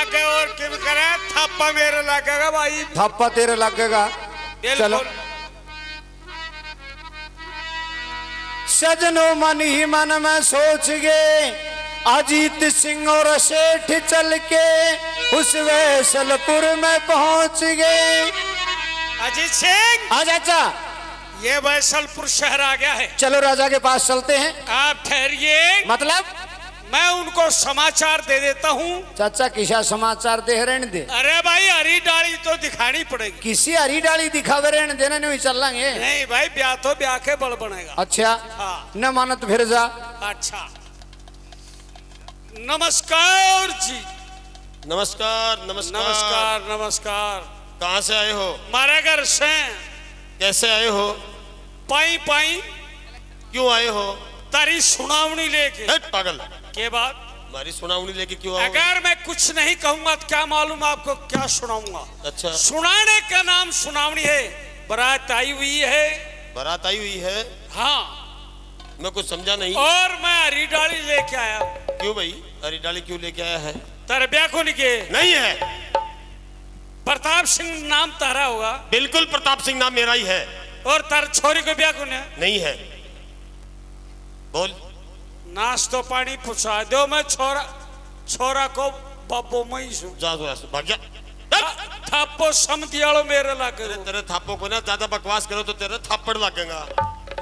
लागे और किम करे थप्पा मेरे लगेगा भाई। थप्पा तेरे लगेगा। चलो सजनों मन ही मन में सोच गए अजीत सिंह और सेठ चल के उस वैसलपुर में पहुंच गए। अजीत सिंह आज अच्छा ये वैसलपुर शहर आ गया है। चलो राजा के पास चलते हैं। आप ठहरिए, मतलब मैं उनको समाचार दे देता हूँ। चाचा किसा समाचार दे रहने दे। अरे भाई हरी डाली तो दिखानी पड़ेगी। किसी हरी डाली दिखावे रहने देना नहीं चल लेंगे। नहीं भाई ब्याह तो ब्याह के बल बनेगा। अच्छा हाँ। न मानत फिर जा। अच्छा नमस्कार जी। नमस्कार नमस्कार नमस्कार नमस्कार। कहाँ से आए हो? हमारे घर से। कैसे आए हो? पाई पाई। क्यों आए हो? तारी सुनावनी लेके। पागल के बाद हमारी सुनावनी लेके क्यों आओगे? अगर मैं कुछ नहीं कहूंगा तो क्या मालूम आपको क्या सुनाऊंगा। अच्छा सुनाने का नाम सुनावनी है। बारात आई हुई है। बारात आई हुई है? हाँ मैं कुछ समझा नहीं। और मैं हरी डाली लेके आया। क्यों भाई हरी डाली क्यों लेके आया है? तारे ब्याह को निके नहीं है। प्रताप सिंह नाम तारा होगा। बिल्कुल प्रताप सिंह नाम मेरा ही है। और तार छोरी को ब्याह को नहीं है। बोल। नाश्तो पानी पूछा दो। मैं छोरा को बाबो मई जा भाग जा। थापो समझियालो मेरे लागे। तेरे थापो को ना ज्यादा बकवास करो तो तेरे थप्पड़ लगेगा।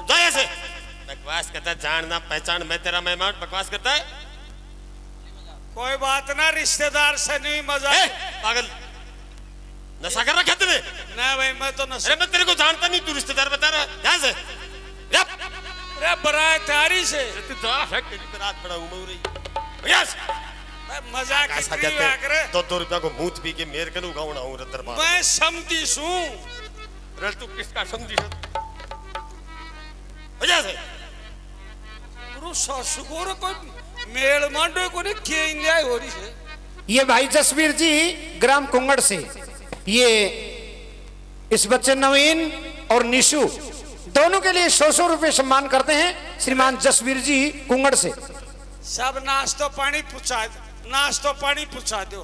जा ऐसे बकवास करता है, जानना पहचान मैं तेरा मेहमान बकवास करता है। कोई बात ना, रिश्तेदार से नहीं मजा। पागल नशा कर रखा तूने? ना भाई मैं तो नशा। अरे मैं तेरे को जानता नहीं, तू रिश्तेदार बता रहा है। यहाँ से अरे बरात तारी से तेरी बारात बड़ा उमर रही। यस मजाक करे। 2 रुपया को मूत पी के मेरे कनु गाउना हूं दरबार। मैं समझी सू। रे तू किसका समझी है? वजह से पुरु सासु को कोई मेल मांडो को ने के न्याय हो रही है। ये भाई जसवीर जी ग्राम कुंगड़ से, ये इस बच्चे नवीन और निशु दोनों के लिए 100 रुपए सम्मान करते हैं श्रीमान जसवीर जी कुंगड़ से। सब नाश्तो पानी पूछा, नाश्तो पानी पूछा दो।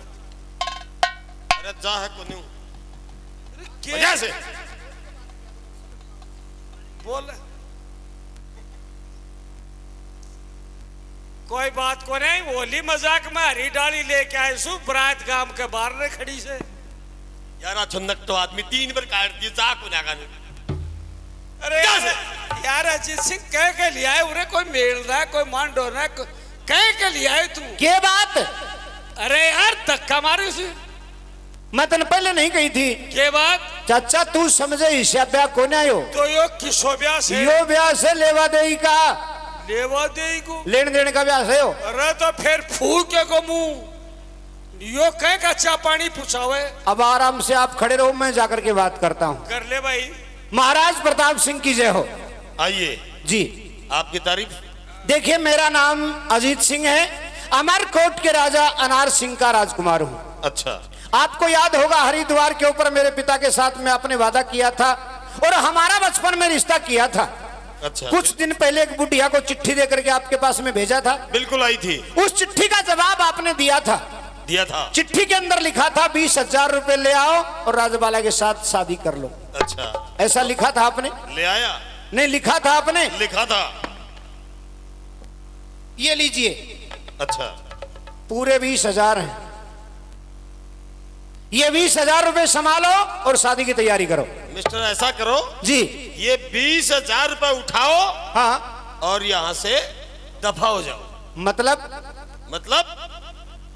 अरे जा है को नहीं वजह से बोल। कोई बात को नहीं, होली मजाक में हरी डाली लेके आए सु। बरात गांव के बाहर ने खड़ी से। यार छुन्नक तो आदमी 3 बार काट दिए जा को जागा। अरे यार अजीत सिंह कह के लिया है उरे, कोई मेल ना कोई मांडो ना कह के लिया है तू। क्या बात? अरे यार धक्का मारे उसे। मैं तने पहले नहीं कही थी। के बात? चाचा तू समझे हिसाब ब्याह को नहीं आयो तो यो किसो ब्याह से? यो ब्याह से लेवा दे का, लेवा दे को लेन देन का ब्याह से हो। अरे तो फिर फूक के को मुंह यो कह का चा पानी पूछावे। अब आराम से आप खड़े रहो, मैं जाकर के बात करता हूँ। कर ले भाई। महाराज प्रताप सिंह की जय हो। आइए जी आपकी तारीफ। देखिए मेरा नाम अजीत सिंह है, अमरकोट के राजा अनार सिंह का राजकुमार हूँ। अच्छा आपको याद होगा हरिद्वार के ऊपर मेरे पिता के साथ में आपने वादा किया था और हमारा बचपन में रिश्ता किया था। अच्छा कुछ दिन पहले एक बुढ़िया को चिट्ठी देकर के आपके पास में भेजा था। बिल्कुल आई थी। उस चिट्ठी का जवाब आपने दिया था। चिट्ठी के अंदर लिखा था 20,000 रुपए ले आओ और राजबाला के साथ शादी कर लो। अच्छा ऐसा लिखा था आपने? ले आया? नहीं लिखा था आपने? लिखा था। ये लीजिए। अच्छा पूरे 20,000 हैं। ये 20,000 रुपए संभालो और शादी की तैयारी करो। मिस्टर ऐसा करो जी, ये 20,000 रुपए उठाओ हाँ, और यहाँ से दफा हो जाओ। मतलब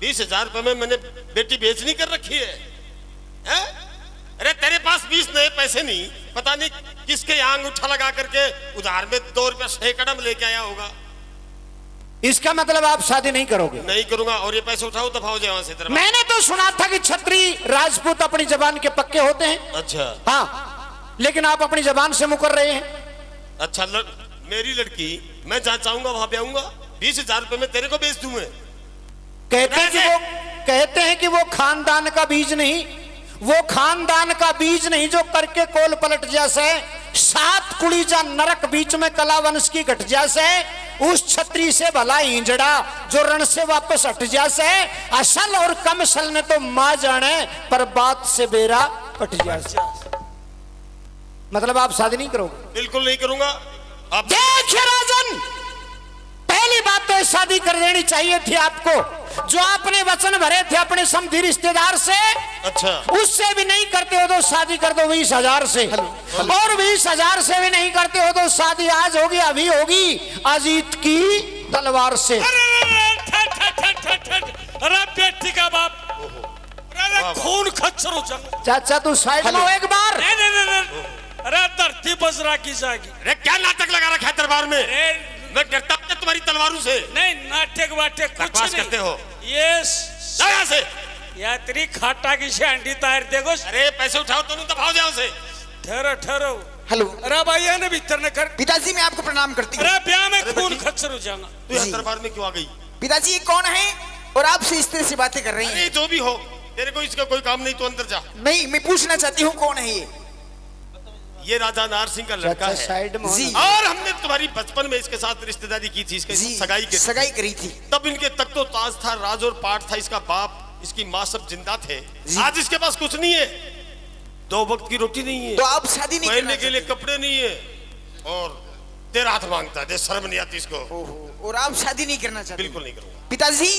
20,000 रुपए में मैंने बेटी बेचनी कर रखी है, है? अरे तेरे पास 20 नए पैसे नहीं, पता नहीं किसके आंग उठा लगा करके उधार में 2 रुपया 100 कदम लेके आया होगा। इसका मतलब आप शादी नहीं करोगे? नहीं करूंगा और ये पैसे उठाओ दफा हो जाए वहां से। मैंने तो सुना था कि क्षत्रिय राजपूत अपनी जबान के पक्के होते हैं। अच्छा हाँ, लेकिन आप अपनी जबान से मुकर रहे हैं। अच्छा मेरी लड़की मैं जहाँ चाहूंगा वहां पे आऊंगा। 20,000 रुपए में तेरे को बेच दूंगा। कहते हैं कि वो खानदान का बीज नहीं, वो खानदान का बीज नहीं जो करके कोल पलट जैसे 7 कुड़ी जा नरक बीच में कला वंश की घट जैसे उस छतरी से भला इंजड़ा जो रण से वापस हट जासे। असल और कम सल ने तो मां जाने पर बात से बेरा पट जासे। मतलब आप शादी नहीं करोगे? बिल्कुल नहीं करूंगा। आप देखिए राजन, पहली बात तो शादी कर देनी चाहिए थी आपको। जो आपने वचन भरे थे अपने समधी रिश्तेदार से, अच्छा, उससे भी नहीं करते हो तो शादी कर दो 20,000 से। और 20,000 से भी नहीं करते हो तो शादी आज होगी, अभी होगी अजीत की तलवार से। अरे बेटी का बाप, अरे खून खच्चर हो जाएगा। चाचा तू साइड में हो एक बार। नहीं नहीं नहीं नहीं। अरे धरती बजरा की जाएगी। अरे क्या नाटक लगा रखा है दरबार में? मैं डरता हूं तुम्हारी तलवारों से। नहीं नाटक वाटक कुछ बकवास नहीं करते हो। ये से या तेरी खाटा की शांडी तार देखो। अरे पैसे उठाओ तो दबाओ जाओ से। ठहरो ठहरो। हेलो अरे भाई ने भीतर न कर। पिताजी मैं आपको प्रणाम करती हूँ। अरे ब्याह में अरे खून बेटी। खच्चर हो जाएगा। तू यहाँ दरबार में क्यों आ गई? पिताजी ये कौन है और आपसे इस तरह से बातें कर रही हैं? अरे जो भी हो, तेरे को इसका कोई काम नहीं, तो अंदर जा। नहीं मैं पूछना चाहती हूँ कौन है ये राजा नार सिंह का लड़का चाचा है। साइड में हो जी। ना। और हमने तुम्हारी बचपन में इसके साथ रिश्तेदारी की थी, इसके जी सगाई के सगाई करी थी। तब इनके तख्तो ताज था, राज और पाठ था। इसका बाप इसकी माँ सब जिंदा थे। जी। आज इसके पास कुछ नहीं है, 2 वक्त की रोटी नहीं है, तो आप शादी नहीं पहनने करना के लिए चाहते? कपड़े नहीं है, और तेरा हाथ मांगता है। शर्म नहीं आती इसको? ओहो, और आप शादी नहीं करना चाहते? बिल्कुल नहीं करूंगा। पिताजी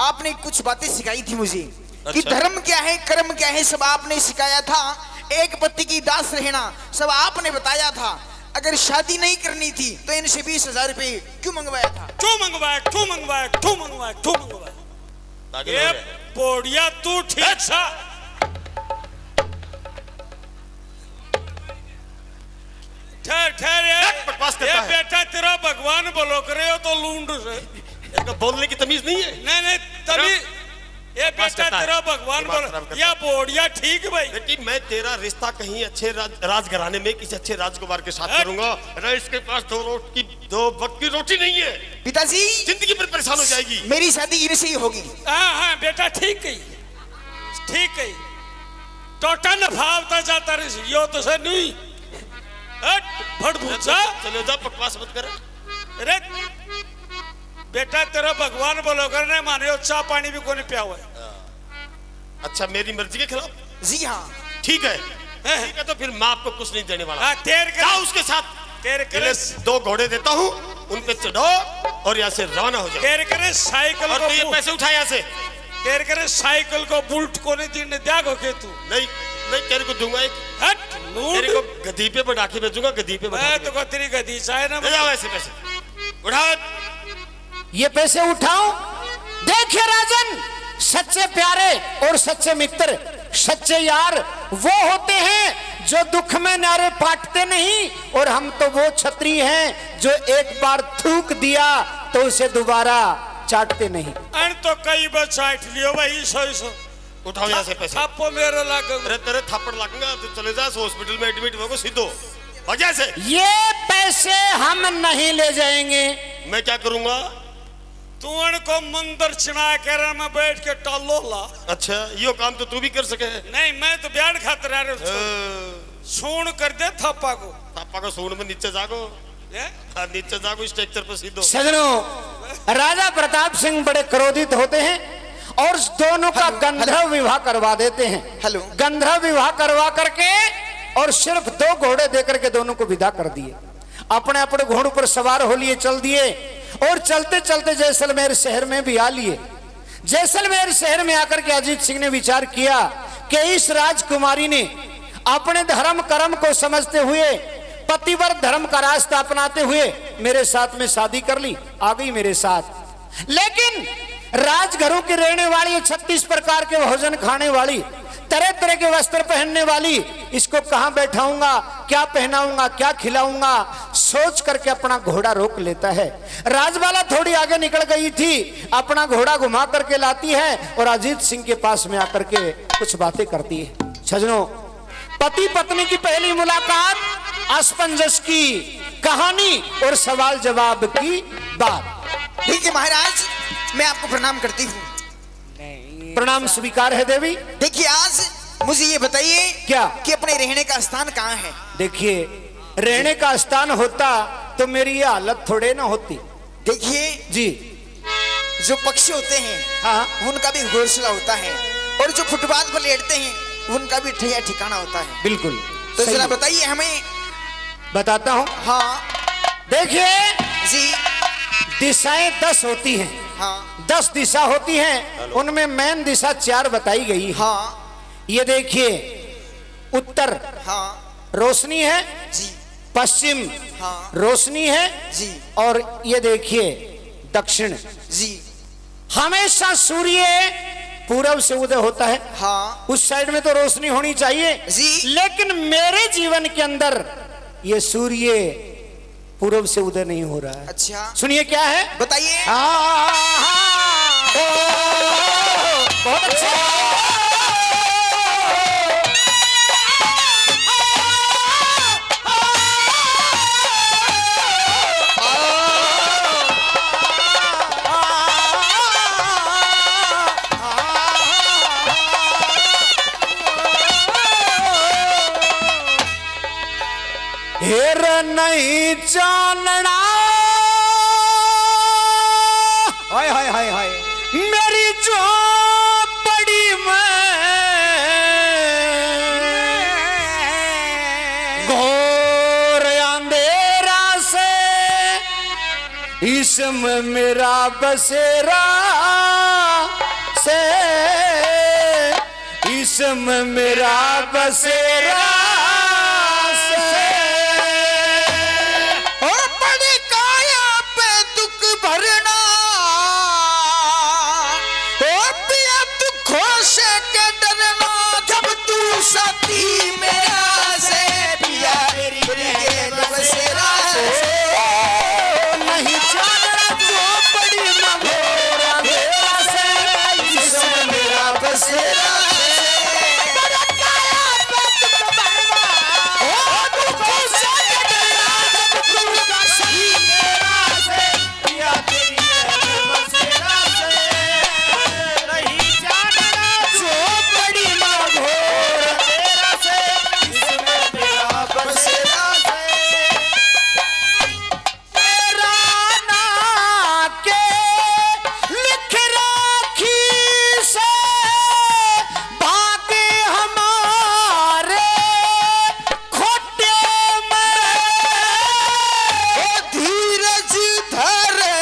आपने कुछ बातें सिखाई थी मुझे कि अच्छा। धर्म क्या है, कर्म क्या है, सब आपने सिखाया था। एक पति की दास रहना सब आपने बताया था। अगर शादी नहीं करनी थी तो इनसे 20,000 रुपए क्यों मंगवाया था? क्यों मंगवाया, क्यों मंगवाया, क्यों मंगवाया, क्यों मंगवाया? ताकि ये लग रहा है। बोड़िया तू ठीक सा। ठहर ठहर बकवास करता ये है। बेटा तेरा भगवान बोलो करे हो तो लूंड से। इनका बोलने की तमीज नहीं है। नहीं नहीं तभी ये बकवास बेटा करता है। तेरा भगवान दिमाग खराब बोलो करता या बोड़िया ठीक भाई। बेटी मैं तेरा रिश्ता कहीं अच्छे राजघराने में किसी अच्छे राजकुमार के साथ हट। करूंगा। अरे इसके पास 2 वक्त की रोटी नहीं है, पिताजी जिंदगी पर परेशान हो जाएगी। मेरी शादी इनसे ही होगी। हाँ हाँ बेटा ठीक कही, ठीक कही। टोटा न भावता जाता रही यो तो से नहीं। हट फट भूसा। चलो जा, बकवास मत कर। अरे बेटा तेरा भगवान बोलो करने माने चाह पानी भी कोई पिया हुआ है। अच्छा मेरी मर्जी के खिलाफ? जी हाँ ठीक है, ठीक है, तो फिर मैं आपको कुछ नहीं देने वाला। हाँ तेर जाओ कर उसके साथ। तेर पहले करे 2 घोड़े देता हूँ, उन पे चढ़ो और यहाँ से रवाना हो जाओ। तेर करे साइकिल और को तू ये पैसे उठा यहाँ से। तेर करे साइकिल को बुल्ट को नहीं दिन त्यागो के तू। नहीं नहीं, तेरे को दूंगा एक। हट तेरे को लूट। गधी पे बैठा के भेजूंगा, गधी पे बैठा मैं के तो को तेरी गदी चाहे ना। ले जाओ ऐसे पैसे उठाओ। ये पैसे उठाओ। देखिए राजन, सच्चे प्यारे और सच्चे मित्र, सच्चे यार वो होते हैं जो दुख में नारे पाटते नहीं। और हम तो वो छतरी हैं जो एक बार थूक दिया तो उसे दोबारा चाटते नहीं। अन तो कई बार चाट लियो भाई। सो उठाओ यहाँ से पैसे। आपको मेरे लाग अरे तेरे थप्पड़ लगूंगा, तू चले जा हॉस्पिटल में एडमिट होगा सीधो वजह से। ये पैसे हम नहीं ले जाएंगे। मैं क्या करूंगा? तू को मंदिर चिना कर मैं बैठ के टालो ला। अच्छा यो काम तो तू भी कर सके है। नहीं मैं तो बयान खातर आ रहा सून कर दे थापा को। पापा को सूंड में नीचे जागो। ये? हाँ, नीचे जागो स्ट्रक्चर पर सीधो। सजनों, राजा प्रताप सिंह बड़े क्रोधित होते हैं और दोनों का गंधर्व विवाह करवा देते हैं। हेलो। गंधर्व विवाह करवा करके और सिर्फ 2 घोड़े देकर के दोनों को विदा कर दिए। अपने अपने घोड़ों पर सवार हो लिए, चल दिए और चलते चलते जैसलमेर शहर में भी आ लिए। जैसलमेर शहर में आकर के अजीत सिंह ने विचार किया कि इस राजकुमारी ने अपने धर्म कर्म को समझते हुए, पतिव्रत धर्म का रास्ता अपनाते हुए मेरे साथ में शादी कर ली, आ गई मेरे साथ। लेकिन राजघरों की रहने वाली, 36 प्रकार के भोजन खाने वाली, तरह तरह के वस्त्र पहनने वाली, इसको कहां बैठाऊंगा, क्या पहनाऊंगा, क्या खिलाऊंगा, सोच करके अपना घोड़ा रोक लेता है। राजबाला थोड़ी आगे निकल गई थी, अपना घोड़ा घुमा करके लाती है और अजीत सिंह के पास में आकर के कुछ बातें करती है। सजनों, पति पत्नी की पहली मुलाकात, असमंजस की कहानी और सवाल जवाब की बात। ठीक है महाराज, मैं आपको प्रणाम करती हूँ। प्रणाम स्वीकार है देवी। देखिए आज मुझे ये बताइए क्या? कि अपने रहने का स्थान कहाँ है? देखिए, रहने का स्थान होता तो मेरी ये हालत थोड़े ना होती। देखिए, जी जो पक्षी होते हैं हाँ उनका भी घोंसला होता है, और जो फुटपाथ पर लेटते हैं उनका भी ठिया ठिकाना होता है। बिल्कुल। तो सही जरा है। बताइए हमें। बताता हूँ। हाँ देखिए, जी। दिशाएं 10 होती हैं। हाँ 10 दिशा होती हैं, उनमें मेन दिशा 4 बताई गई है। हाँ ये देखिए, उत्तर हाँ रोशनी है, जी। पश्चिम हाँ रोशनी है, जी और ये देखिए दक्षिण। जी। हमेशा सूर्य पूरब से उदय होता है। हाँ उस साइड में तो रोशनी होनी चाहिए जी। लेकिन मेरे जीवन के अंदर ये सूर्य पूरब से उदय नहीं हो रहा है। अच्छा, सुनिए क्या है। बताइए। बहुत अच्छा। हेर नहीं जानना, हाय हाय हाय हाय, मेरी जो बड़ी मैं घोर अंधेरा से इसमें मेरा बसेरा से, इसमें मेरा बसेरा से। और बड़ी काया पे दुख भरना, और पिया दुखों से के डरना, जब तू साथी मेरा से पिया तेरी बसेरा से। नहीं जानना जो बड़ी मघोर अंधेरा से, इसमें मेरा बसेरा से। बड़ा काया पे दुख भरना, और दुखों से के डरना, जब तू साथी मेरा से पिया तेरी बसेरा से। नहीं जानना जो बड़ी मघोर अंधेरा से, इसमें मेरा बसेरा से। तेरा ना के लिख राखी से भाग्य हमारे खोटे में। ओ धीरज धरे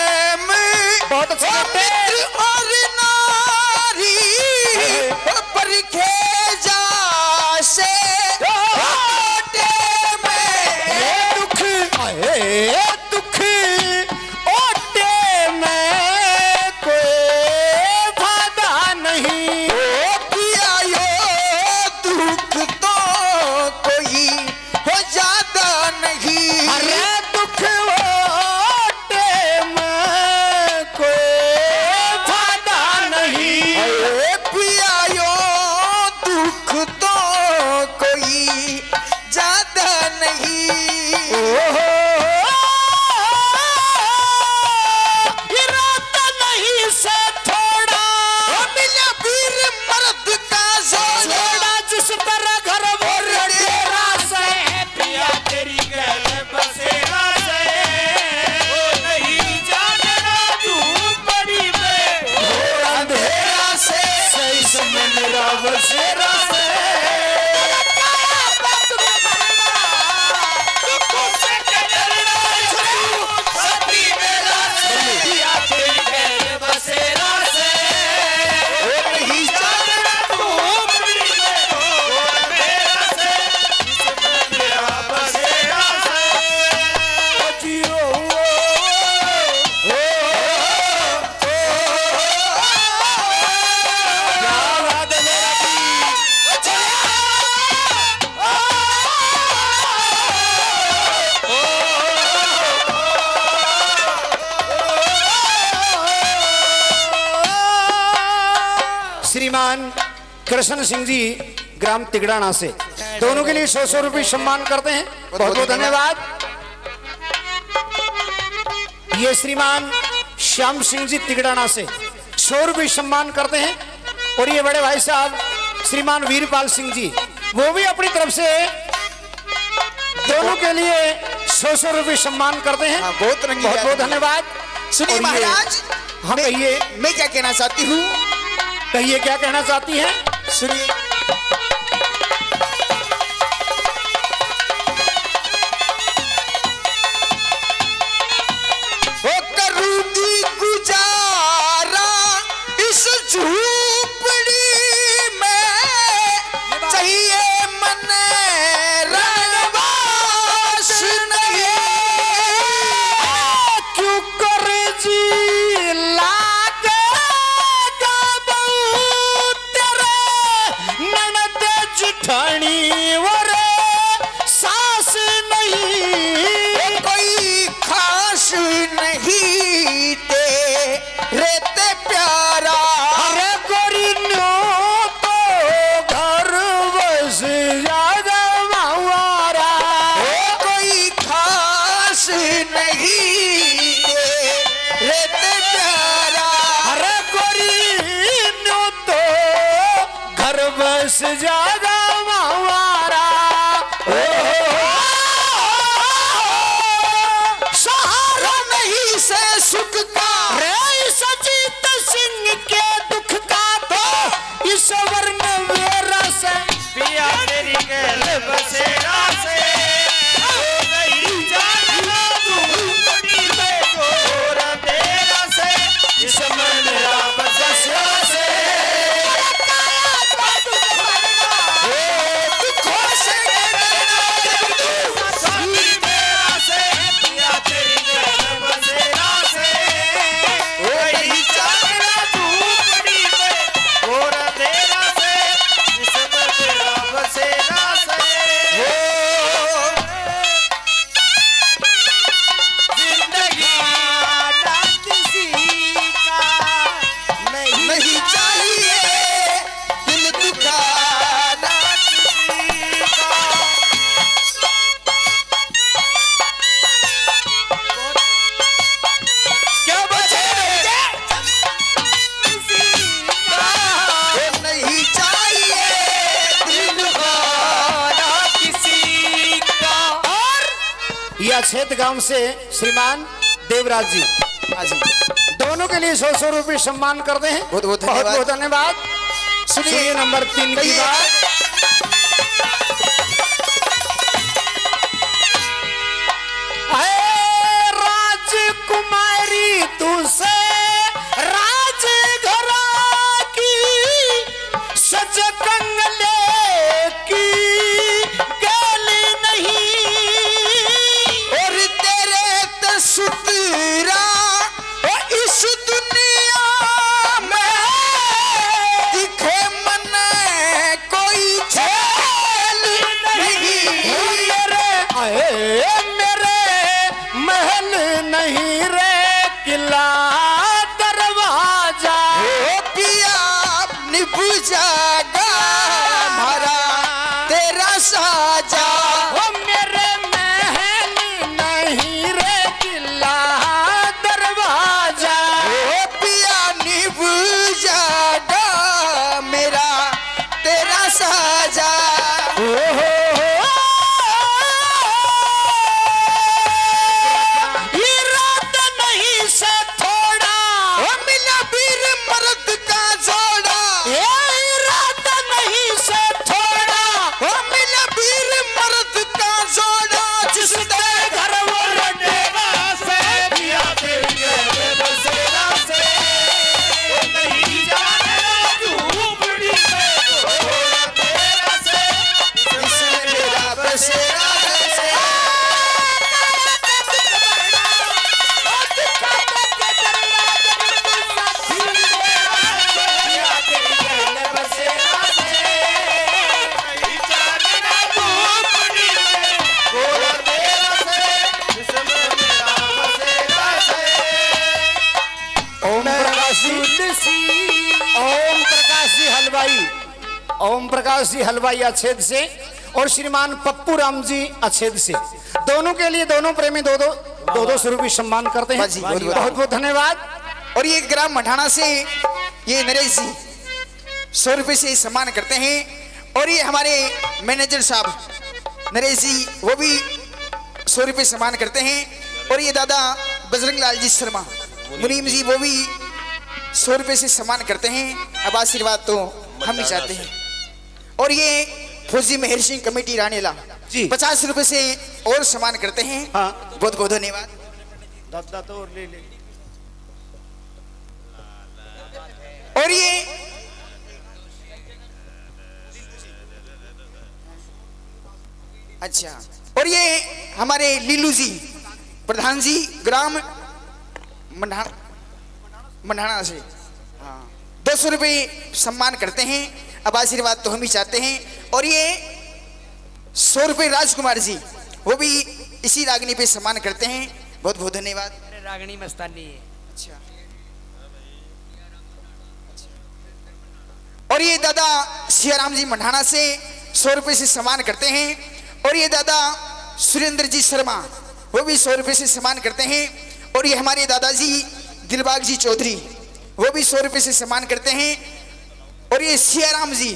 में बहुत अच्छा ओ गाते हैं। मित्र और नारी ओ परखे जा से खोटे में। दुख आए दुख ओटे में कोई फायदा नहीं। ओ पिया यो दुख तो कोई हो ज्यादा नहीं। अरे दुख ओटे में कोई फायदा नहीं। अरे पिया यो दुख तो कोई ज्यादा नहीं। इरादा नहीं से थोड़ा ओ मिला वीर मर्द का जोड़ा, छोड़ा जिस तरह घर भर डेरा से, पिया तेरी गल बसेरा से। ओ नहीं जानना तू बड़ी में घोर अंधेरा से, इसमें मेरा बसेरा से। श्रीमान कृष्ण सिंह जी ग्राम तिगड़ाना से, दोनों के लिए 100 रुपये सम्मान करते हैं। बहुत बहुत धन्यवाद। ये श्रीमान श्याम सिंह जी तिगड़ाना से 100 रुपये सम्मान करते हैं। और ये बड़े भाई साहब श्रीमान वीरपाल सिंह जी, वो भी अपनी तरफ से दोनों के लिए 100 रुपये सम्मान करते हैं। हाँ, बहुत रंगीन बहुत बहुत आदमी है। धन्यवाद। सुनिए और ये- महाराज, हाँ कहिए, मैं क्या कहना चाहती हूँ, कहिए क्या कहना चाहती हैं। सुनिए। ओ करूंगी गुजारा इस झूपड़ी में, चाहिए मन रणवास नहीं। क्यों करे जी लागे बहुत तेरे ननद जिठानी वरे सास नहीं। कोई खास नहीं तेरे ते प्यारा, अरे गोरी न्यो तो घर बस ज्यादा मावारा। कोई खास नहीं तेरे ते प्यारा। अरे गोरी न्यो तो घर बस ज्यादा मावारा। सहारा नहीं से सुख का, रे सजीत सिंह के दुख का तो इस वर्ण मेरा से पिया तेरी गल बसेरा से हो गई जानना तू बड़ी बेगोर तेरा से इस मन रा बसेरा से साथी मेरा से पिया तेरी गल बसेरा से हो गई जानना तू बड़ी बेगोर तेरा से इस मन रा बसेरा से जिंदगी ना किसी का नहीं चाहिए दिल दुखाना। क्या बचे नहीं चाहिए दिल दुखाना किसी का। और यह छेद गांव से श्रीमान देवराज जी हाँ जी, दोनों के लिए 100 रुपये सम्मान करते हैं। बहुत बहुत धन्यवाद। बहुत धन्यवाद। सुनिए नंबर 3 की कहिए। बात। अरे राजकुमारी तुसे राजघरा की सज कंगले की गली नहीं। और तेरे तसुतरा इस दुनिया में दिखे मन कोई छेल नहीं। मेरे महल नहीं रे किला दरवाजा। ओ पिया निभ जागा हमारा तेरा साजा। ओ मेरे महल नहीं रे किला दरवाजा। ओ पिया निभ जागा मेरा तेरा साजा। इरादा नहीं से थोड़ा ओ मिला वीर मर्द का जोड़ा। ये इरादा नहीं से थोड़ा ओ मिला वीर मर्द का जोड़ा। जिसके घर वो लौटेगा से पिया तेरी गल बसेरा से हो गई जानना तू बड़ी बेगोर तेरा से इस मन रा बसेरा से। पिया तेरी गल बसेरा से गई जानना तू बड़ी बेगोर तेरा से इस मन रा बसेरा से ओम प्रकाश जी हलवाई, ओम प्रकाश जी हलवाई अच्छेद से और श्रीमान पप्पू राम जी अच्छेद से, दोनों के लिए दोनों प्रेमी दो दो सौ रुपये सम्मान करते हैं। बाजी, बहुत बहुत बहुत धन्यवाद। और ये ग्राम मठाना से ये नरेश जी 100 रुपए से सम्मान करते हैं। और ये हमारे मैनेजर साहब नरेश जी वो भी 100 रुपये सम्मान करते हैं। और ये दादा बजरंग लाल जी शर्मा मुनीम जी वो भी 100 रुपये से सम्मान करते हैं। अब आशीर्वाद तो हम ही चाहते हैं। और ये फौजी मेहर सिंह कमेटी रानेला जी 50 रुपये से और सम्मान करते हैं। हाँ। बहुत बहुत धन्यवाद। दादा तो और ले ले। और ये अच्छा, और ये हमारे लीलू जी प्रधान जी ग्राम मंडाना से 200 रुपये सम्मान करते हैं। अब आशीर्वाद तो हम ही चाहते हैं। और ये 100 रुपये राजकुमार जी वो भी इसी रागनी पे सम्मान करते हैं। बहुत बहुत धन्यवाद। रागनी मस्तानी है। अच्छा, और ये दादा सियाराम जी मंडाना से 100 रुपये से सम्मान करते हैं। और ये दादा सुरेंद्र जी शर्मा वो भी 100 रुपये से सम्मान करते हैं। और ये हमारे दादाजी दिलबाग जी चौधरी वो भी 100 रुपये से सम्मान करते हैं। और ये सियाराम जी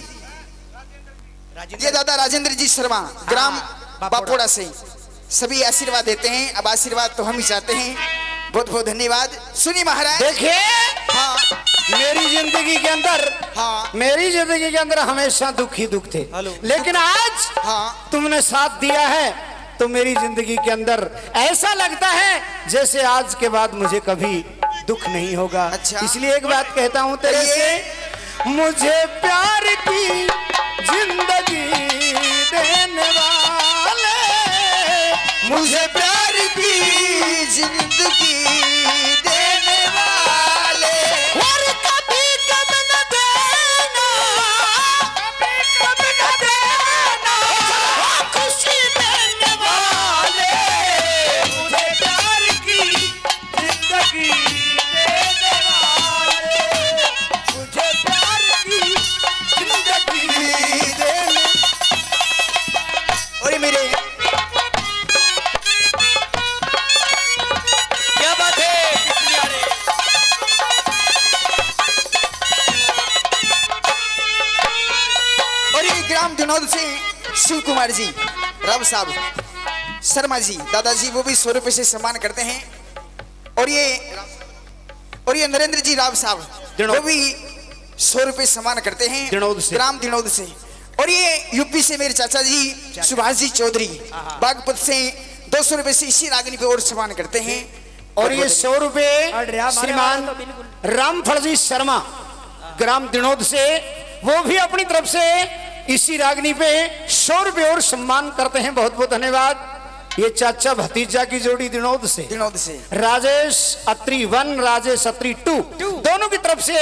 ये दादा राजेंद्र जी शर्मा ग्राम बापोड़ा से सभी आशीर्वाद देते हैं। अब आशीर्वाद तो हम ही चाहते हैं। बहुत बहुत धन्यवाद। सुनिए महाराज। देखिए हाँ मेरी जिंदगी के अंदर हाँ मेरी जिंदगी के अंदर हमेशा दुख ही दुख थे, लेकिन आज हाँ तुमने साथ दिया है तो मेरी जिंदगी के अंदर ऐसा लगता है जैसे आज के बाद मुझे कभी दुख नहीं होगा। अच्छा। इसलिए एक बात कहता हूं तेरे से, मुझे प्यार की जिंदगी देने वाले, मुझे प्यार की जिंदगी देने वाले, और कभी कब न देना, कभी कब न देना, खुशी देने वाले, मुझे प्यार की जिंदगी देने वाले, मुझे प्यार की जिंदगी देने। और ये मेरे क्या बात है कितनी आ रही। और ये ग्राम दिनोद से शिव कुमार जी राव साहब शर्मा जी दादाजी वो भी 100 रुपये से सम्मान करते हैं। और ये नरेंद्र जी राव साहब दिनोद। वो भी 100 रुपये सम्मान करते हैं दिनोद से। ग्राम दिनोद से। और ये यूपी से मेरे चाचा जी सुभाष जी चौधरी बागपत से 200 रुपये से इसी रागनी पे और सम्मान करते हैं। और ये 100 रुपये श्रीमान रामफल जी शर्मा ग्राम दिनोद से वो भी अपनी तरफ से इसी रागनी पे 100 रुपये और सम्मान करते हैं। बहुत बहुत धन्यवाद। ये चाचा भतीजा की जोड़ी दिनोद से राजेश अत्री 1 राजेश अत्री 2 दोनों की तरफ से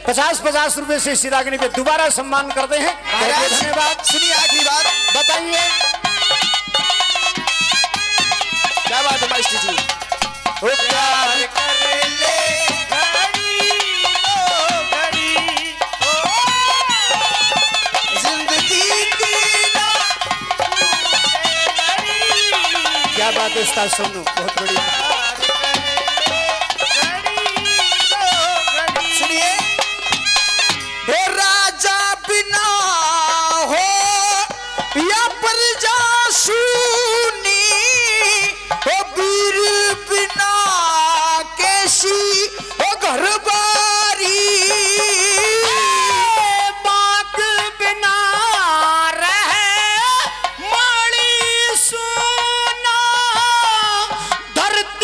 50-50 रुपए से इसी रागनी पे दोबारा सम्मान करते हैं। बहुत बहुत धन्यवाद। सुनिए आखिरी बात बताइए क्या बात है मास्टर जी। ओ प्यार कर ले घड़ी ओ घड़ी ओ जिंदगी की क्या बात है उस्ताद सोनू, बहुत बढ़िया। सुनिए हो राजा बिना हो या प्रजा सुनी हो वीर बिना कैसी हो घर बारी बाग बिना रहे माड़ी सुना, धरती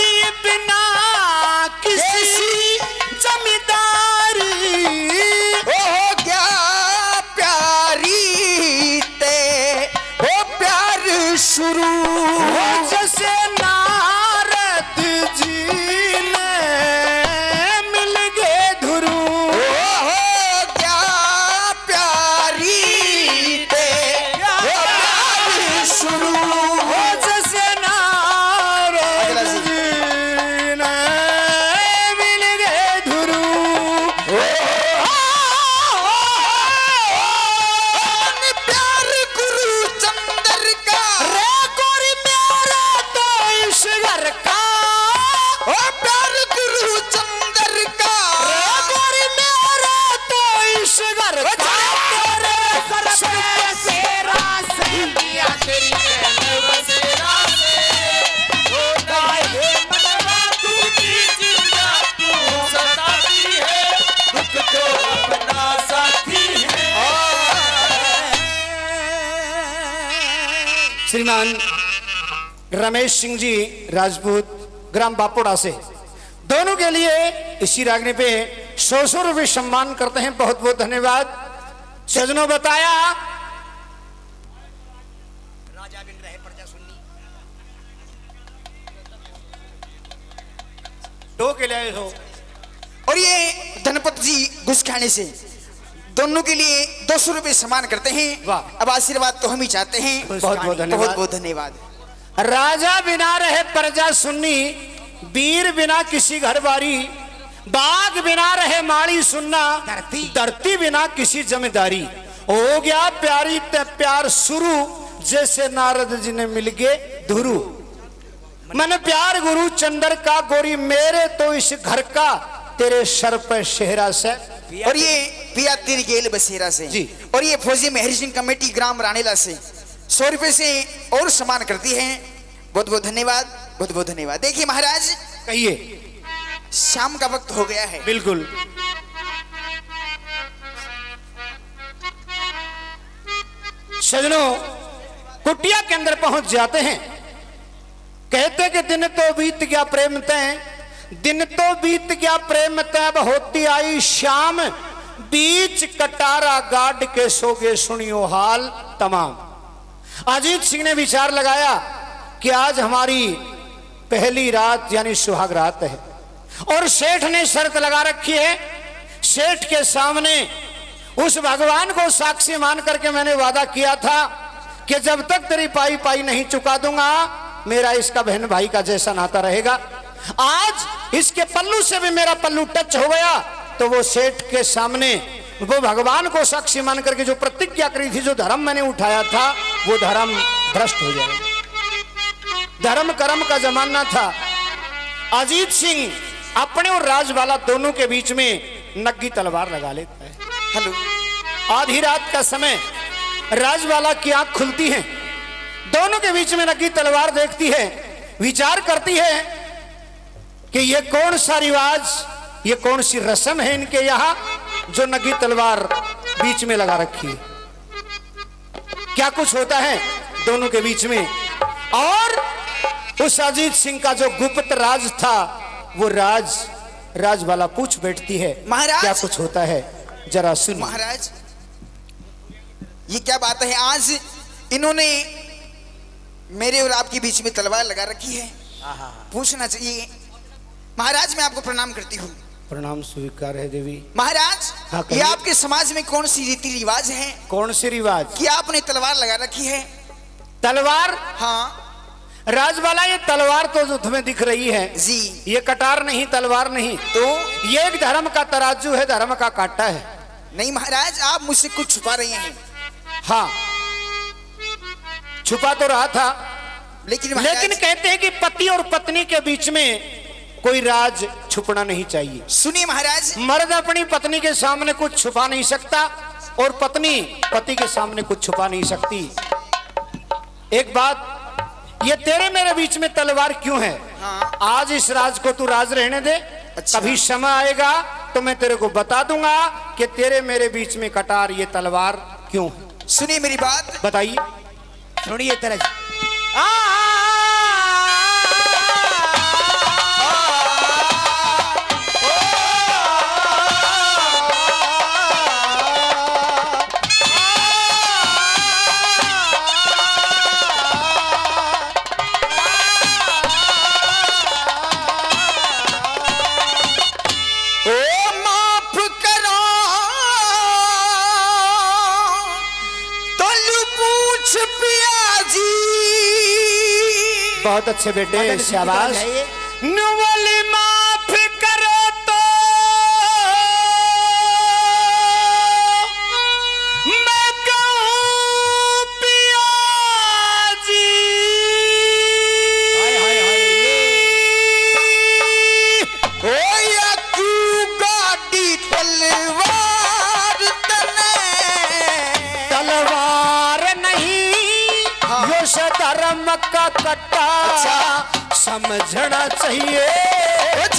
श्रीमान रमेश सिंह जी राजपूत ग्राम बापोड़ा से, दोनों के लिए इसी रागनी पे 100 रुपये सम्मान करते हैं। बहुत बहुत धन्यवाद। सजनों बताया राजा बिन रहे प्रजा सुननी। दो के लिए हो। और ये धनपत जी घुसखाने से दोनों के लिए 200 रुपये सम्मान करते हैं। वाह। अब आशीर्वाद तो हम ही चाहते हैं। बहुत बहुत धन्यवाद। बहुत बहुत धन्यवाद। राजा बिना रहे प्रजा सुननी, वीर बिना किसी घर बारी, बाग बिना रहे माड़ी सुनना, धरती बिना किसी जमींदारी। हो गया प्यारी ते प्यार शुरू, जैसे नारद जी ने मिल गए धुरु। मन प्यार गुरु चंद्र का गोरी, मेरे तो इस घर का तेरे सर पर शहरा से। और ये पिया तेरी गेल बसेरा से जी। और ये फौजी मेहर सिंह कमेटी ग्राम रानीला से 100 रुपये से और सम्मान करती है। बहुत बहुत धन्यवाद, बहुत बहुत धन्यवाद। देखिए महाराज, कहिए। शाम का वक्त हो गया है। बिल्कुल। सजनों कुटिया के अंदर पहुंच जाते हैं। कहते कि दिन तो बीत गया प्रेम तय, दिन तो बीत गया प्रेम तय, अब होती आई शाम, बीच कटारा गाड़ के सोगे सुनियो हाल तमाम। अजीत सिंह ने विचार लगाया कि आज हमारी पहली रात यानी सुहाग रात है, और सेठ ने शर्त लगा रखी है। सेठ के सामने उस भगवान को साक्षी मान करके मैंने वादा किया था कि जब तक तेरी पाई पाई नहीं चुका दूंगा, मेरा इसका बहन भाई का जैसा नाता रहेगा। आज इसके पल्लू से भी मेरा पल्लू टच हो गया, तो वो सेठ के सामने वो भगवान को साक्षी मान करके जो प्रतिज्ञा करी थी, जो धर्म मैंने उठाया था, वो धर्म भ्रष्ट हो जाएगा। धर्म कर्म का जमाना था। अजीत सिंह अपने और राजवाला दोनों के बीच में नग्गी तलवार लगा लेता है। हेलो। आधी रात का समय राजवाला की आंख खुलती है, दोनों के बीच में नग्गी तलवार देखती है, विचार करती है कि ये कौन सा रिवाज, ये कौन सी रस्म है इनके यहाँ जो नग्गी तलवार बीच में लगा रखी है। क्या कुछ होता है दोनों के बीच में। और उस अजीत सिंह का जो गुप्त राज था, वो राजवाला पूछ बैठती है, महाराज। क्या कुछ होता है जरा सुन। महाराज, ये क्या बात है, आज इन्होंने मेरे और आपके बीच में तलवार लगा रखी है। पूछना चाहिए। महाराज, मैं आपको प्रणाम करती हूँ। प्रणाम स्वीकार है देवी। महाराज, हाँ, ये कहिए। आपके समाज में कौन सी रीति रिवाज है कौन सी रिवाज? कि आपने तलवार लगा रखी है? तलवार? हाँ राजवाला, ये तलवार तो जो तुम्हें दिख रही है जी, ये कटार नहीं, तलवार नहीं, तो ये एक धर्म का तराजू है, धर्म का कांटा है। नहीं महाराज, आप मुझसे कुछ छुपा रहे हैं। हाँ, छुपा तो रहा था, लेकिन महाराज, लेकिन कहते हैं कि पति और पत्नी के बीच में कोई राज छुपना नहीं चाहिए। सुनिए महाराज, मर्द अपनी पत्नी के सामने कुछ छुपा नहीं सकता, और पत्नी पति के सामने कुछ छुपा नहीं सकती। एक बात, ये तेरे मेरे बीच में तलवार क्यों है? हाँ। आज इस राज को तू राज रहने दे। अच्छा। कभी समय आएगा तो मैं तेरे को बता दूंगा कि तेरे मेरे बीच में कटार, ये तलवार क्यों है। सुनिए मेरी बात। बताइए। सुनिए तरज। बहुत अच्छे बेटे, शाबाश। नुवली माफ करो तो मैं कहूं पियाजी। हाय हाय हाय। ओ या क्यों गाड़ी तलवार तने? तलवार नहीं, यो धर्म का कट्टा समझना चाहिए।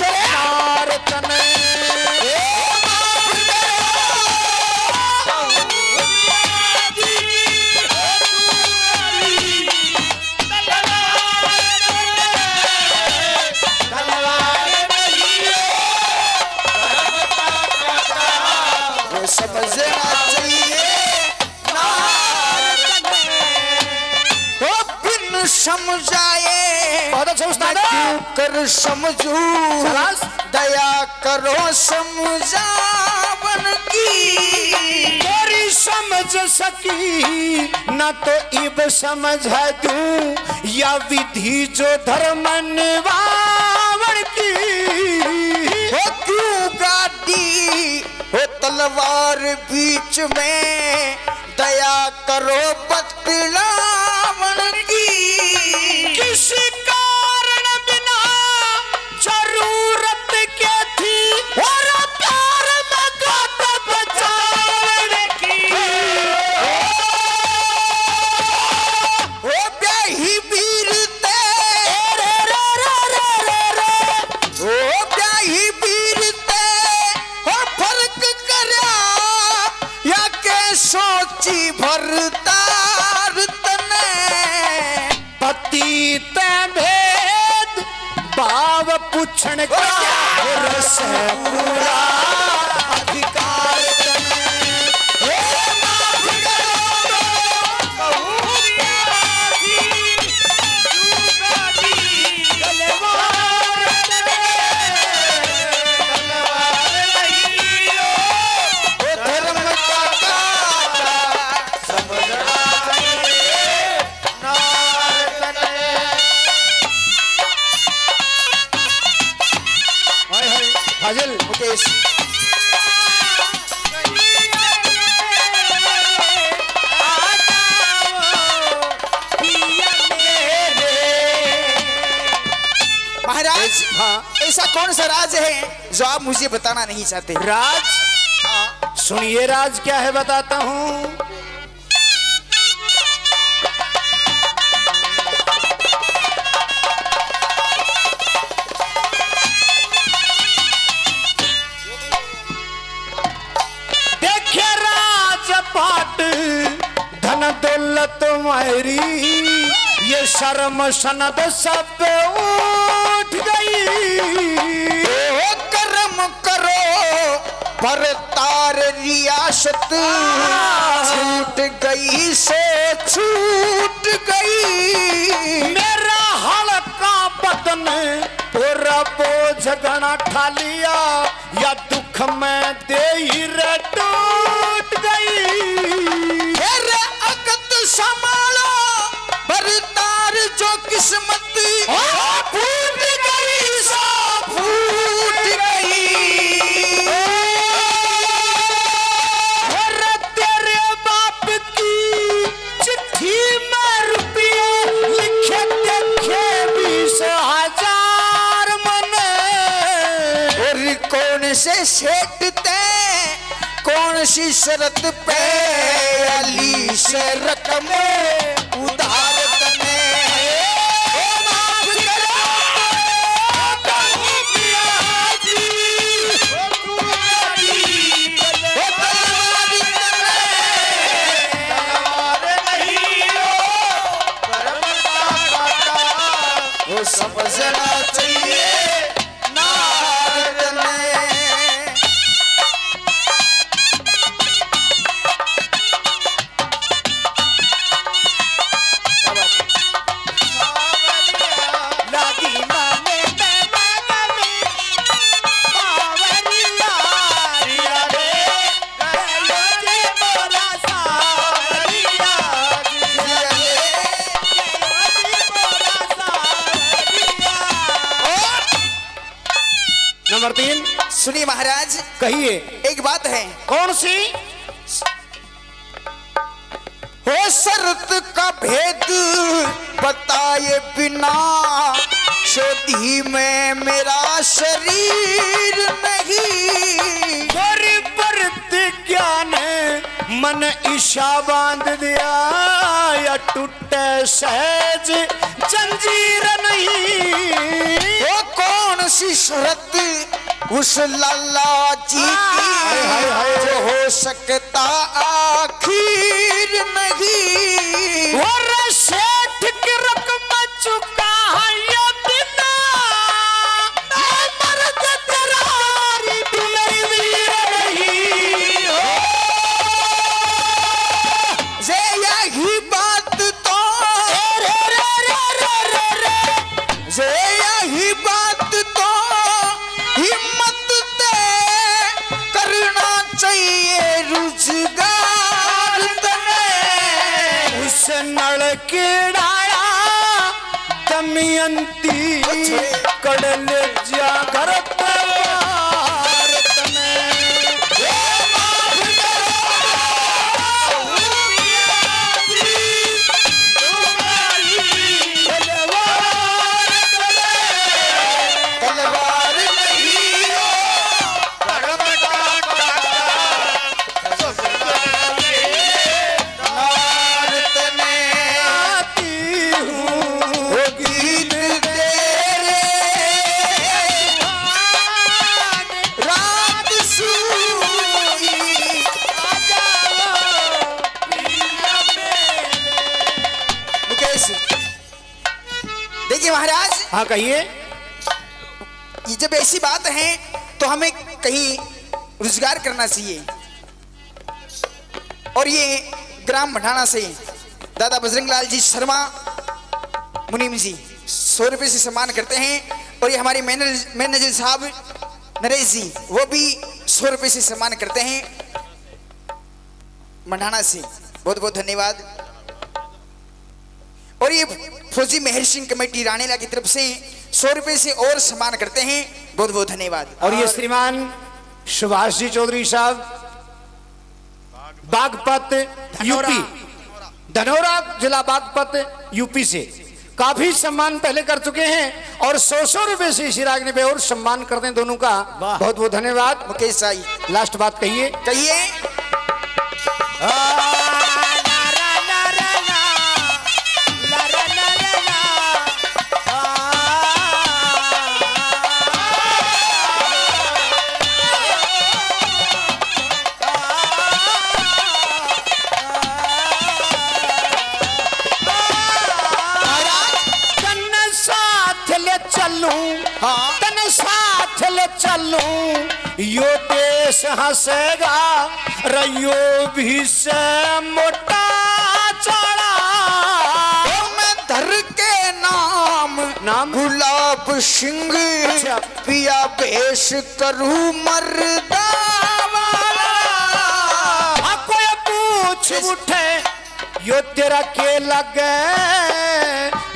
नार तने समझना चाहिए नारद ने। ओ बिन समझाए बहुत अच्छा उस्ताद। मैं क्यों कर समझू, शाबाश। दया करो समझावन की। तेरी समझ सकी न तो इब समझ दूं, या विधि जो धर्म निवारण की। हो क्यों गाड़ी हो तलवार बीच में, दया करो बतलावन की। किसी कारण बिना जरूरत क्या थी, और प्यार में गात बचाने की। ओ ब्याही वीर ते ओ ब्याही वीर ते हो फर्क करा, या के सोची भरतार तने। पति ते भेद भाव पूछण का रस पूरा अधिकार तने। हे माफ करो ओ धर्म का काटा फाजिल मुकेश। महाराज हाँ ऐसा कौन सा राज है जो आप मुझे बताना नहीं चाहते? राज, सुनिए राज क्या है बताता हूँ। देखे राजपाट धन दौलत मारी, ये शर्म सनद सब उठ गई। ओ कर्म करो पर तार रियासत, छूट गई सो छूट गई। मेरा हल्का बदन पूरा बोझ घना ठा लिया, या दुख में दे ही रे टूट गई। मेरे अगत संभालो पर तार जो किस्मत फूट गई सो फूट गई। अरे तेरे बाप की चिट्ठी में रुपये लिखे देखे 20,000 मने। और कौन से सेठते कौन सी शरत पे, अली से रकम उधार तने। ओ माफ करो पियाजी, ओ तलवार तने। ओ समझना चाहिए नारद ने। लागी माने मैं मांगमी बावरिया, रिया रे गयो जी मोरा सावरिया, गयो जी मोरा सावरिया। नंबर 3 सुनिए महाराज, कहिए। एक बात है। कौन सी? हो शरत का भेद बताए बिना, शोधी में मेरा शरीर नहीं। गोरी परत ज्ञान मन ईशा बांध दिया, या टूटे सहज जंजीर नहीं। वो कौन सी शरत उस लाला जी की, जो हो सकता आखिर नहीं। और सेठ की रकम चुका है या बिना, मैं मर्द तेरा तू मेरी वीर नहीं हो। से नल के डाया दमयंती कड़ल जा घर भारत में देखिए महाराज, हाँ कहिए। ये जब ऐसी बात है तो हमें कहीं रोजगार करना चाहिए। और ये ग्राम मठाना से दादा बजरंग लाल जी शर्मा मुनीम जी 100 रुपये से सम्मान करते हैं। और ये हमारे मैनेजर साहब नरेश जी वो भी 100 रुपये से सम्मान करते हैं मठाना से। बहुत बहुत धन्यवाद। और ये फौजी मेहर सिंह कमेटी रानीला की तरफ से 100 रुपये से और सम्मान करते हैं। बहुत बहुत धन्यवाद। और ये श्रीमान सुभाष जी चौधरी साहब बागपत यूपी, धनौरा जिला बागपत यूपी से काफी सम्मान पहले कर चुके हैं और 100 रुपए से इसी रागनी पे और सम्मान करते हैं दोनों का। बहुत बहुत धन्यवाद। मुकेश साई लास्ट बात कहिए। कहिए। तन साथ ले चलूं यो देश हंसेगा रयो भी से मोटा चढ़ा। मैं धर के नाम गुलाब सिंह पिया बेश करूं मर्दा वाला। कोई पूछ उठे यो तेरा के लगे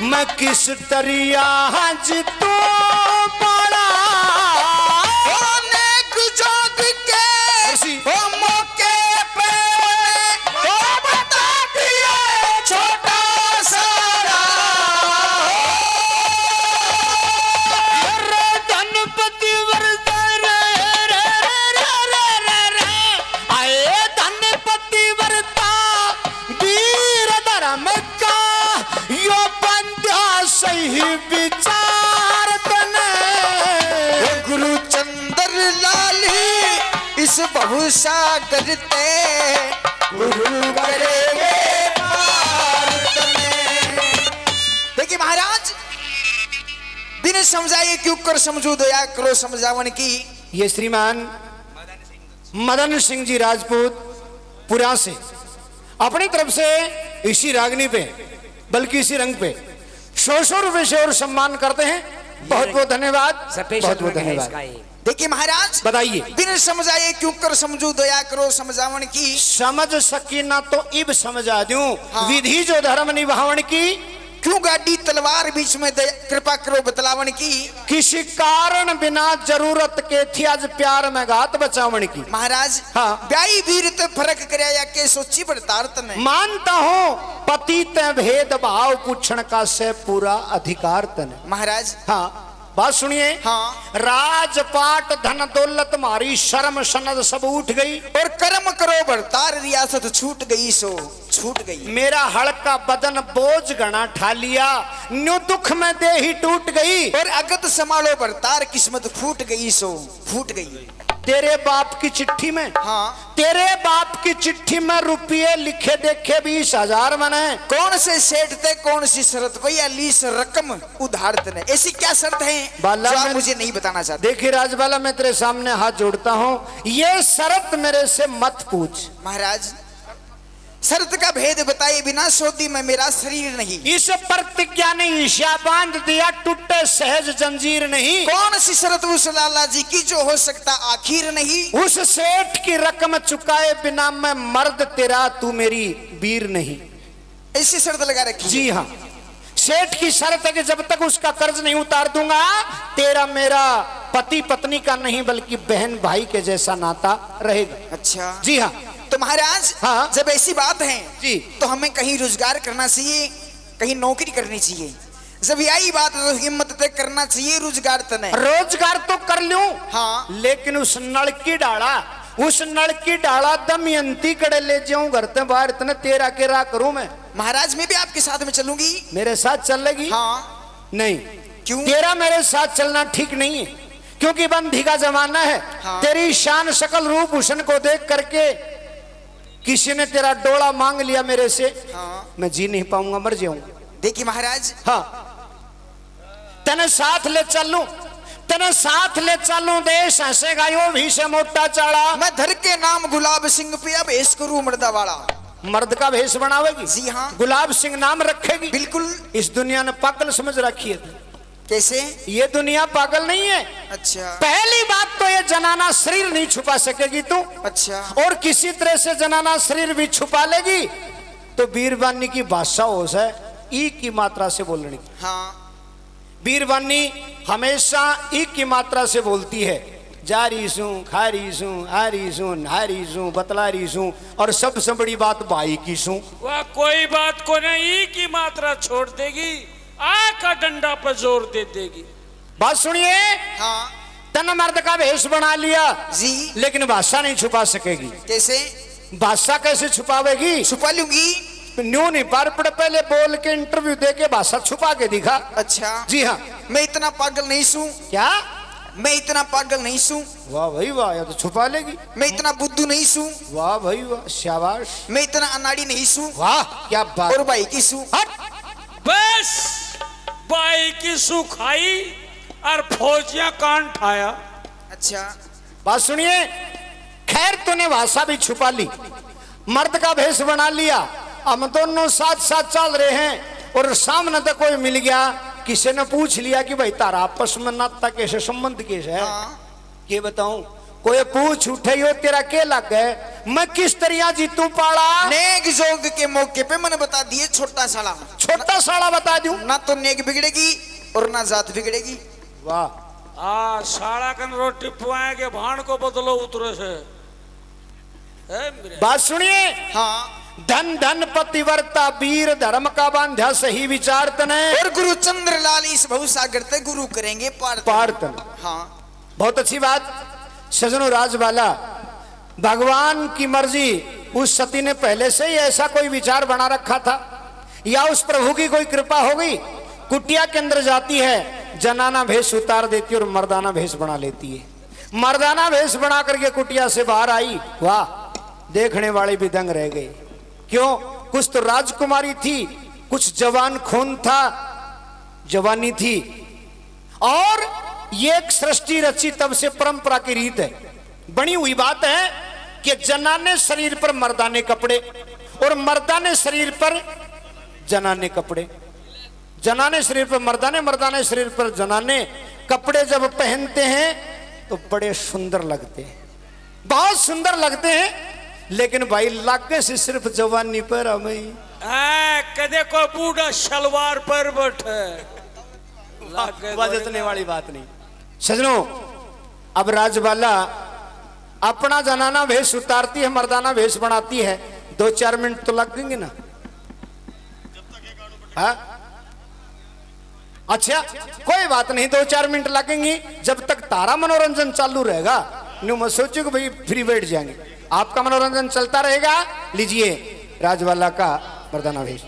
मैं किस तरिया जितू पड़ा। अनेक जोग के वो मौके पे वो बता दिया छोटा सारा। धनपति वरदान आए धनपति वरता वीर धर्म का यो बंध्या सही विचार तने। गुरु चंद्र लाली इस बहुसागर ते गुरु करेंगे भारत में। देखिए महाराज, बिन समझाए क्यों कर समझू दया करो समझावन की। ये श्रीमान मदन सिंह जी राजपूत पुरा से अपनी तरफ से इसी रागनी पे बल्कि इसी रंग पे 100 रुपए से और सम्मान करते हैं। बहुत बहुत धन्यवाद। बहुत बहुत धन्यवाद। देखिए महाराज, बताइए। बिन समझाए क्यों कर समझू दया करो समझावन की। समझ सकी ना तो इब समझा दूं। हाँ। विधि जो धर्म निभावन की क्यों गाड़ी तलवार बीच में कृपा करो बतलावन की। किसी कारण बिना जरूरत के थी आज प्यार में घात बचावन की। महाराज हाँ। ब्याई वीर तो फर्क कराया या के सोची बरतारत ने। मानता हूँ पति ते भेद भाव पूछण का से पूरा अधिकार तने। महाराज हाँ बात सुनिए। हाँ। राजपाट धन दौलत मारी शर्म सनद सब उठ गई और कर्म करो बरतार रियासत छूट गई सो छूट गई। मेरा हल्का बदन बोझ गणा ठा लिया न्यू दुख में दे ही टूट गई। और अगत संभालो बरतार किस्मत फूट गई सो फूट गई। तेरे बाप की चिट्ठी में हाँ। तेरे बाप की चिट्ठी में रुपये लिखे देखे 20,000 मने। कौन से सेठ थे कौन सी शर्त भैया लीस रकम उधार तने। ऐसी क्या शर्त है बाला जो आप मैं- मुझे नहीं बताना चाहते। देखिए राजबाला मैं तेरे सामने हाथ जोड़ता हूँ, ये शर्त मेरे से मत पूछ। महाराज शर्त का भेद बताए बिना सौदी में मेरा शरीर नहीं। इस प्रतिज्ञा ने ईशा बांध दिया टूटे सहज जंजीर नहीं। कौन सी शर्त उस लाला जी की जो हो सकता आखिर नहीं। उस सेठ की रकम चुकाए बिना मैं मर्द तेरा तू मेरी वीर नहीं। ऐसी शर्त लगा रखी है। जी हाँ, सेठ की शर्त है कि जब तक उसका कर्ज नहीं उतार दूंगा तेरा मेरा पति पत्नी का नहीं बल्कि बहन भाई के जैसा नाता रहेगा। अच्छा जी हाँ। तो महाराज हाँ। जब ऐसी बात है जी। तो हमें कहीं रोजगार करना चाहिए, कहीं नौकरी करनी चाहिए। जब यही बात है तो हिम्मत तय करना चाहिए, रोजगार तो नहीं। रोजगार तो कर लूं, हाँ। लेकिन उस नलकी डाला, उस नलकी डाला दमयंती कड़े ले जाऊं घर ते बाहर, इतने तेरा केरा करूं मैं। महाराज मैं भी आपके साथ में चलूंगी। मेरे साथ चलेगी? हाँ। नहीं। क्यों? तेरा मेरे साथ चलना ठीक नहीं है, क्योंकि बंधी का जमाना है। हाँ। तेरी शान शकल रूप भूषण को देख करके किसी ने तेरा डोला मांग लिया मेरे से। हाँ। मैं जी नहीं पाऊंगा, मर जाऊंगा। देखिए महाराज, हाँ, तेने साथ ले चलूं, तेने साथ ले चलूं, देश हंसेगा यो भी से मोटा चाड़ा। मैं धर के नाम गुलाब सिंह पे अब भेष करूं मर्दा वाला। मर्द का भेष बनावेगी? जी हाँ। गुलाब सिंह नाम रखेगी? बिल्कुल। इस दुनिया ने पागल समझ रखी है। कैसे? ये दुनिया पागल नहीं है। अच्छा। पहली बात तो ये जनाना शरीर नहीं छुपा सकेगी तू। अच्छा। और किसी तरह से जनाना शरीर भी छुपा लेगी तो वीरवानी की भाषा हो है ई की मात्रा से बोलने की। हाँ। वीरवानी हमेशा ई की मात्रा से बोलती है। जा रही सू, खा रही सू, आ रही सू, नहा रही सू, बतला रही सू, और सबसे बड़ी बात भाई की सू। वह कोई बात को नहीं की मात्रा छोड़ देगी, आ का डंडा पर जोर दे देगी। बात सुनिए। हाँ। तन मर्द का भेष बना लिया जी। लेकिन भाषा नहीं छुपा सकेगी। कैसे? भाषा कैसे छुपावेगी? छुपा लूंगी। न्यू नहीं पर पहले बोल के इंटरव्यू दे के भाषा छुपा के दिखा। अच्छा। जी हाँ। मैं इतना पागल नहीं सू। क्या? मैं इतना पागल नहीं सू। वाह भाई वाह, या तो छुपा लेगी। मैं इतना बुद्धू नहीं सू। वाह भाई वाह, शाबाश। मैं इतना अनाड़ी नहीं सू। वाह क्या बात। और भाई की सू। हट। बस बाई की सुखाई और फौजिया कान ठाया। अच्छा। बात सुनिए। खैर तूने भाषा भी छुपा ली, मर्द का भेष बना लिया, हम दोनों साथ साथ चल रहे हैं और सामने तक कोई मिल गया, किसी ने पूछ लिया कि भाई तारा आपस में नाता कैसे, संबंध कैसे है? हाँ। के बताऊं? कोई पूछ उठे हो तेरा के लग गए, मैं किस तरह जीतू पाड़ा? नेक जोग के मौके पे मैंने बता दिए छोटा साला। छोटा साड़ा बता दूं? ना तो नेक बिगड़ेगी और ना जात बिगड़ेगी। वाह। आ साड़ा कन रोटी पुआएंगे भाण को बदलो उतरे से। ए मेरे बात सुनिए। हाँ। धन धन पतिव्रता वीर धर्म का बांधा सही विचार तने और गुरु चंद्र लाल इस भवसागर ते गुरु करेंगे पार। पारतन। हाँ। बहुत अच्छी बात। सजनों राजवाला, भगवान की मर्जी, उस सती ने पहले से ही ऐसा कोई विचार बना रखा था या उस प्रभु की कोई कृपा हो गई? कुटिया के अंदर जाती है, जनाना भेष उतार देती है और मर्दाना भेष बना लेती है। मर्दाना भेष बना करके कुटिया से बाहर आई, वाह, देखने वाले भी दंग रह गए। क्यों? कुछ तो राजकुमारी थी, कुछ जवान खून था, जवानी थी, और ये एक सृष्टि रची तब से परंपरा की रीत है, बनी हुई बात है कि जनाने शरीर पर मर्दाने कपड़े और मर्दाने शरीर पर जनाने कपड़े, जनाने शरीर पर मर्दाने, मर्दाने शरीर पर जनाने कपड़े जब पहनते हैं तो बड़े सुंदर लगते हैं, बहुत सुंदर लगते हैं। लेकिन भाई लागे से सिर्फ जवानी पर हमें कदे को बूढ़ा शलवार पर बैठे बजतने वाली बात नहीं। सजनों, अब राजबाला अपना जनाना भेष उतारती है, मर्दाना भेष बनाती है, 2-4 मिनट तो लगेंगे ना? हाँ? अच्छा कोई बात नहीं, 2-4 मिनट लगेंगी, जब तक तारा मनोरंजन चालू रहेगा। न्यू मत सोचो कि भाई फ्री बैठ जाएंगे, आपका मनोरंजन चलता रहेगा। लीजिए राजवाला का मर्दाना भेष।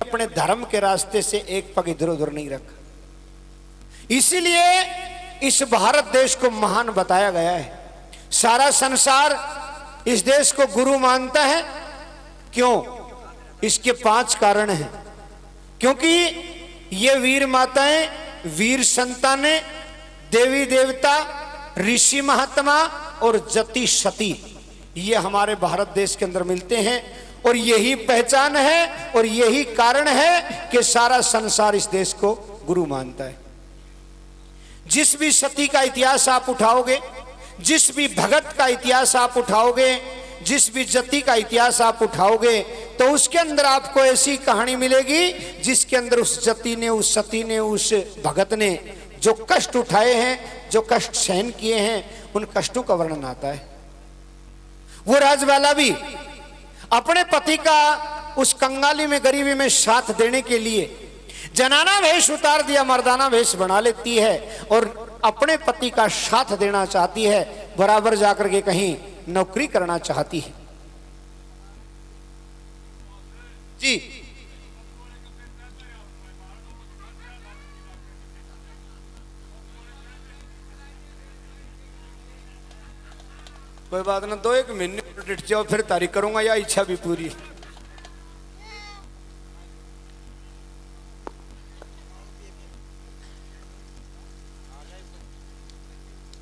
अपने धर्म के रास्ते से एक पग इधर उधर नहीं रखा, इसीलिए इस भारत देश को महान बताया गया है। सारा संसार इस देश को गुरु मानता है। क्यों? इसके 5 कारण हैं। क्योंकि ये वीर माताएं, वीर संतानें, देवी देवता, ऋषि महात्मा और जति सती, ये हमारे भारत देश के अंदर मिलते हैं, और यही पहचान है और यही कारण है कि सारा संसार इस देश को गुरु मानता है। जिस भी सती का इतिहास आप उठाओगे, जिस भी भगत का इतिहास आप उठाओगे, जिस भी जति का इतिहास आप उठाओगे, तो उसके अंदर आपको ऐसी कहानी मिलेगी जिसके अंदर उस जति ने, उस सती ने, उस भगत ने जो कष्ट उठाए हैं, जो कष्ट सहन किए हैं, उन कष्टों का वर्णन आता है। वो राजवाला भी अपने पति का उस कंगाली में, गरीबी में साथ देने के लिए जनाना वेश उतार दिया, मर्दाना वेश बना लेती है और अपने पति का साथ देना चाहती है, बराबर जाकर के कहीं नौकरी करना चाहती है। जी कोई बात ना, 2-1 महीने डिट जाओ, फिर तारीख करूंगा, या इच्छा भी पूरी।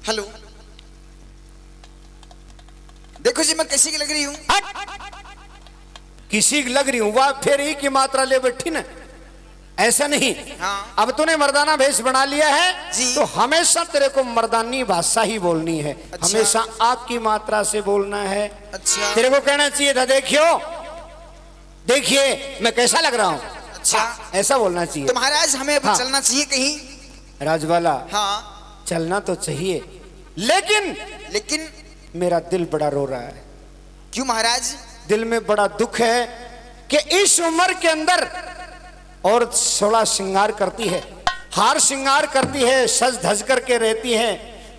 हेलो, देखो जी मैं किसी की लग रही हूँ? किसी की लग रही हूं, वाह, फिर एक ही मात्रा ले बैठी ना, ऐसा नहीं। हाँ। अब तूने मर्दाना भेष बना लिया है जी। तो हमेशा तेरे को मर्दानी भाषा ही बोलनी है। अच्छा। हमेशा आप की मात्रा से बोलना है। अच्छा। तेरे को कहना चाहिए था, देखियो, देखिए मैं कैसा लग रहा हूं, अच्छा, ऐसा बोलना चाहिए। तो महाराज हमें अब हाँ। चलना चाहिए कहीं? राजवाला, हाँ, चलना तो चाहिए, लेकिन लेकिन मेरा दिल बड़ा रो रहा है। क्यों महाराज? दिल में बड़ा दुख है कि इस उम्र के अंदर औरत 16 श्रृंगार करती है, हार श्रृंगार करती है, सज धज करके रहती है,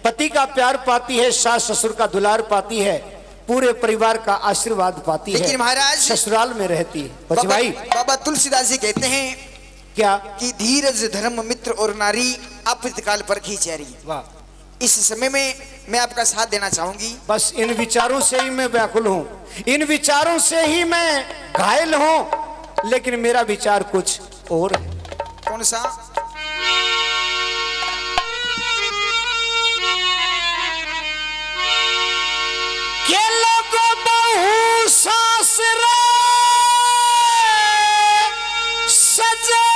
पति का प्यार पाती है, सास ससुर का दुलार पाती है, पूरे परिवार का आशीर्वाद पाती है, लेकिन महाराज ससुराल में रहती है। बाबा, भाई बाबा तुलसीदास जी कहते हैं क्या? कि धीरज धर्म मित्र और नारी अप्रतिकाल पर ही चेहरी। वाह, इस समय में मैं आपका साथ देना चाहूंगी। बस इन विचारों से ही मैं व्याकुल हूं, इन विचारों से ही मैं घायल हूं, लेकिन मेरा विचार कुछ और है। कौन सा? के लोगों बहु सासरे सजे,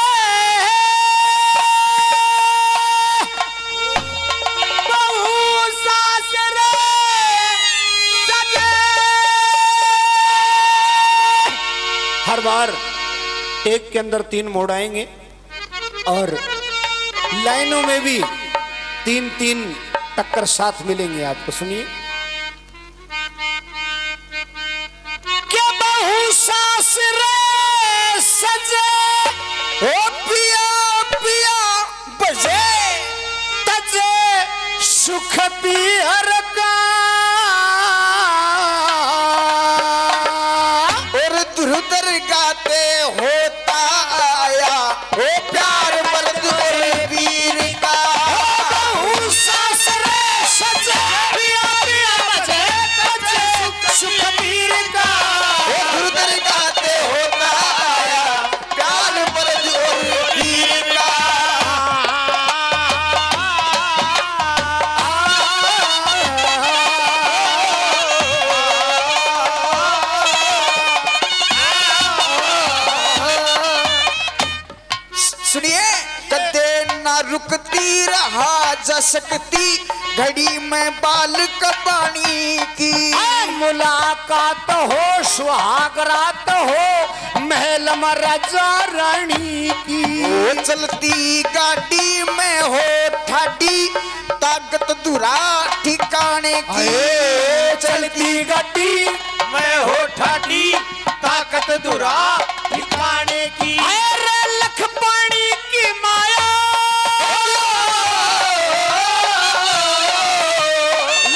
बहु सासरे सजे। हर बार एक के अंदर 3 मोड़ आएंगे और लाइनों में भी 3-3 टक्कर साथ मिलेंगे आपको। सुनिए, क्या बहु सासरे सजे, ओ पिया पिया बजे, तजे सुख बिहर का, और दुर्धर गाते होता आया ओ प्यार मर्द और वीर का। बहु सासरे सजे, पिया पिया बजे, तजे सुख बीर का। ओ दुर्धर गाते होता आया प्यार मर्द और वीर का। सुनिए, कदे ना रुकती रहा जा सकती घड़ी में बाल कबानी की। मुलाकात हो, सुहाग रात हो, महल में राजा रानी की। ओ चलती गाड़ी में हो ठाडी ताकत दुरा ठिकाने की। अरे चलती गड्डी मैं हो ठाडी ताकत दुरा ठिकाने की। अरे लखपणी की माया,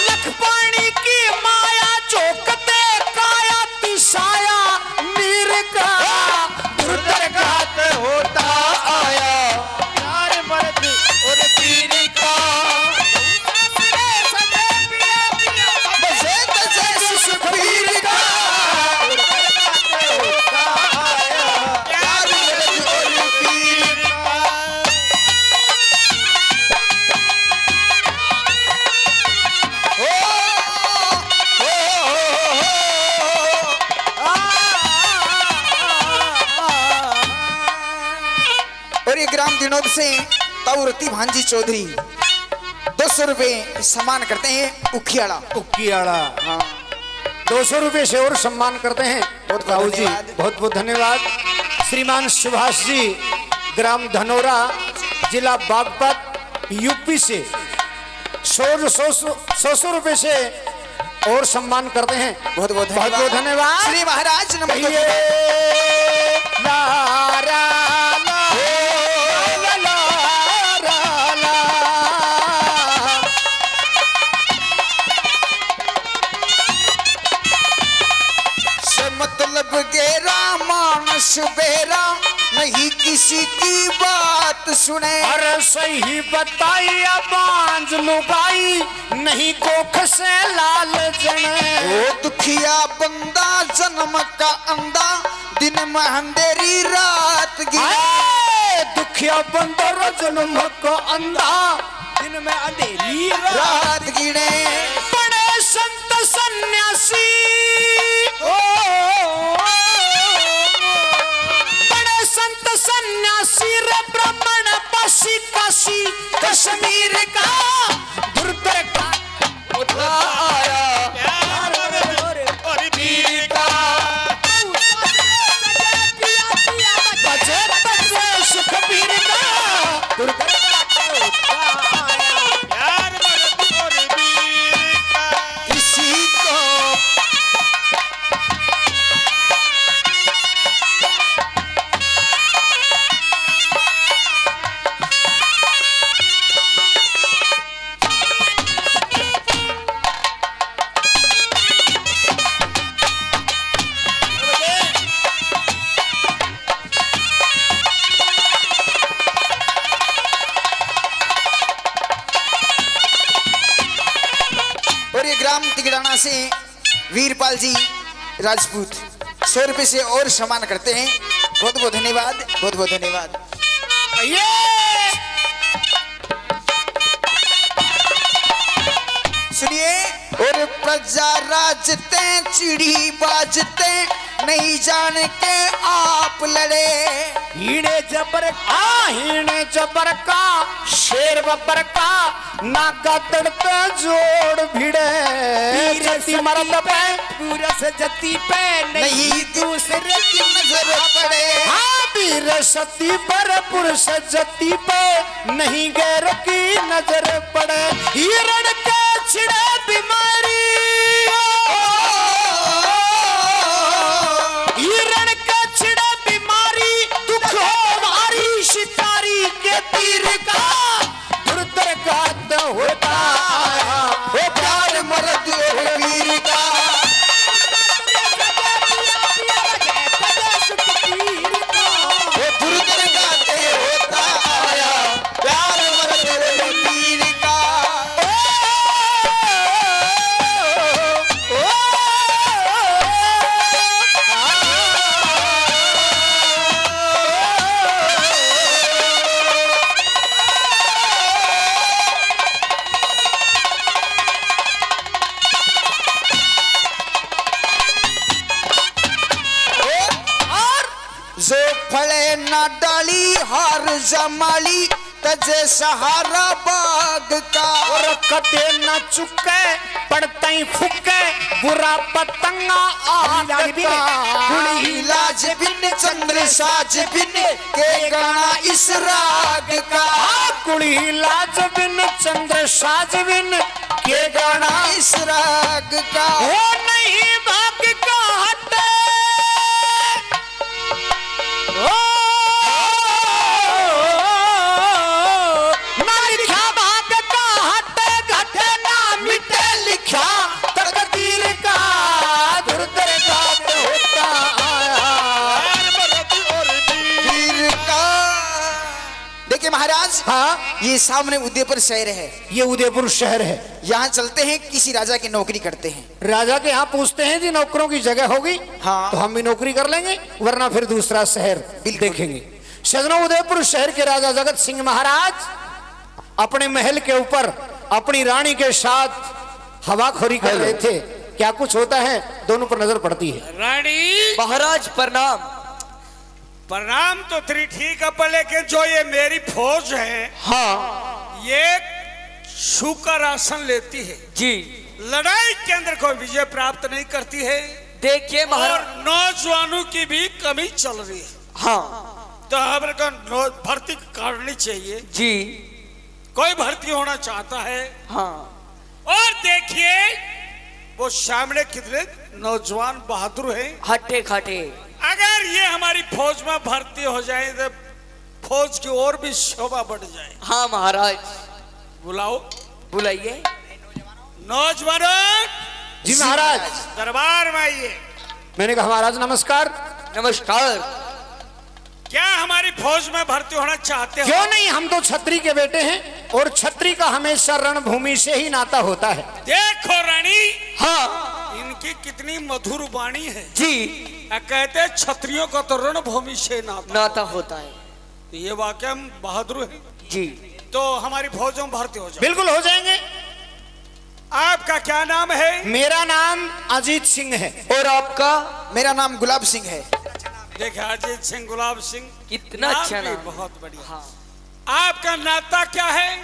लखपणी की माया चौकते काया तिसाया मीर का। दुर्धर घात होता आया प्यार मर्द और वीर का। बजे तजे सुखबीर का। होता आया प्यार मर्द और ये ग्राम दिनोद से ताऊरती भांजी चौधरी 200 रुपए सम्मान करते हैं उखियाड़ा। उकियाड़ा हाँ 200 रुपए से और सम्मान करते हैं। बहुत राहुल जी धन्यवाद। बहुत बहुत धन्यवाद। श्रीमान सुभाष जी ग्राम धनौरा जिला बागपत यूपी से 100 रुपए से और सम्मान करते हैं। बहुत बहुत बहुत बहुत धन्यवाद। श्री महाराज नमो कहिए, ला, रा, ला, ला, ला, रा, ला। से मतलब गेरा मानस बेरा नहीं किसी की बात सुने। अरे सही बताई बांझ लुगाई नहीं कोख से लाल जने। ओ दुखिया बंदा जन्म का अंधा दिन में अंधेरी रात गिरे। आए, दुखिया बंदर जन्म को अंधा दिन में अंधेरी रात गिरे। बड़े संत सन्यासी बड़े संत सन्यासी रे ब्राह्मण पासी काशी कश्मीर का दुर्धर का प्यार और वीर का बचे बचे सुखबीर का दुर्धर प्यार और वीर का किसी को और ये ग्राम तिगड़ाना से वीरपाल जी राजपूत 100 रुपए से और सम्मान करते हैं। बहुत बहुत धन्यवाद। बहुत बहुत धन्यवाद। सुनिए और प्रजा राजते चिड़ी बाजते नहीं जान के आप लड़े। हीणे जबर का शेर बबर का नागा तड़ते जोड़ भिड़े जति मरद पे पूरस जति पे नहीं दूसरे की नजर पड़े। हाँ वीर सती पर पुरुष जति पे नहीं गैर की नजर पड़े। हिरण के छिड़े बीमारी हिरण के छिड़े बीमारी दुख हो भारी शिकारी के तीर का दुर्धर घात होता वो प्यार मर्द और वीर का। वो दुर्धर गाते होता आया प्यार मर्द और वीर का। जो फले ना डाली हार जमाली तजे सहारा बाग का। और कदे न चुके पड़ता ही फुके बुरा पतंगा आग का। कुड़ी लाज बिन चंद्र साज बिन के गाना इस राग का। कुड़ी लाज बिन चंद्र साज बिन के गाना इस राग का। वो नहीं भाग का हटे ना लिखा भाग का हटे घटे ना मिटे लिखा तकदीर का दुर्धर घात होता आया। प्यार और वीर का। देखिए महाराज हाँ ये सामने उदयपुर शहर है। ये उदयपुर शहर है। यहाँ चलते हैं किसी राजा की नौकरी करते हैं। राजा के यहाँ पूछते हैं जी नौकरों की जगह होगी हाँ। तो हम भी नौकरी कर लेंगे वरना फिर दूसरा शहर बिल्कुल। देखेंगे। सजनों उदयपुर शहर के राजा जगत सिंह महाराज अपने महल के ऊपर अपनी रानी के साथ हवाखोरी कर रहे थे। क्या कुछ होता है दोनों पर नजर पड़ती है। रानी महाराज प्रणाम। प्रणाम तो तेरी ठीक है, पर लेकिन जो ये मेरी फौज है हाँ ये शुकर आसन लेती है जी लड़ाई के अंदर कोई विजय प्राप्त नहीं करती है देखिए और महाराज। नौजवानों की भी कमी चल रही है। हाँ तो हमारे को भर्ती करनी चाहिए। जी कोई भर्ती होना चाहता है हाँ और देखिए वो सामने कितने नौजवान बहादुर हैं। हट्टे खाटे। अगर ये हमारी फौज में भर्ती हो जाए तो फौज की और भी शोभा बढ़ जाए। हाँ महाराज बुलाओ बुलाइए। नौजवानों जी महाराज। दरबार में आइए। मैंने कहा महाराज नमस्कार। नमस्कार। क्या हमारी फौज में भर्ती होना चाहते हो? क्यों नहीं, हम तो छत्री के बेटे हैं और छत्री का हमेशा रणभूमि से ही नाता होता है। देखो रानी हाँ इनकी कितनी मधुर वाणी है। जी कहते हैं क्षत्रियों का तो रणभूमि से नाता। नाता होता है। तो ये वाकई हम बहादुर है। जी तो हमारी फौज में भर्ती हो जाओ। बिल्कुल हो जाएंगे। आपका क्या नाम है? मेरा नाम अजीत सिंह है। और आपका? मेरा नाम गुलाब सिंह है। देखा अजीत सिंह गुलाब सिंह कितना अच्छा भी नाम। बहुत बढ़िया। हाँ आपका नाता क्या है?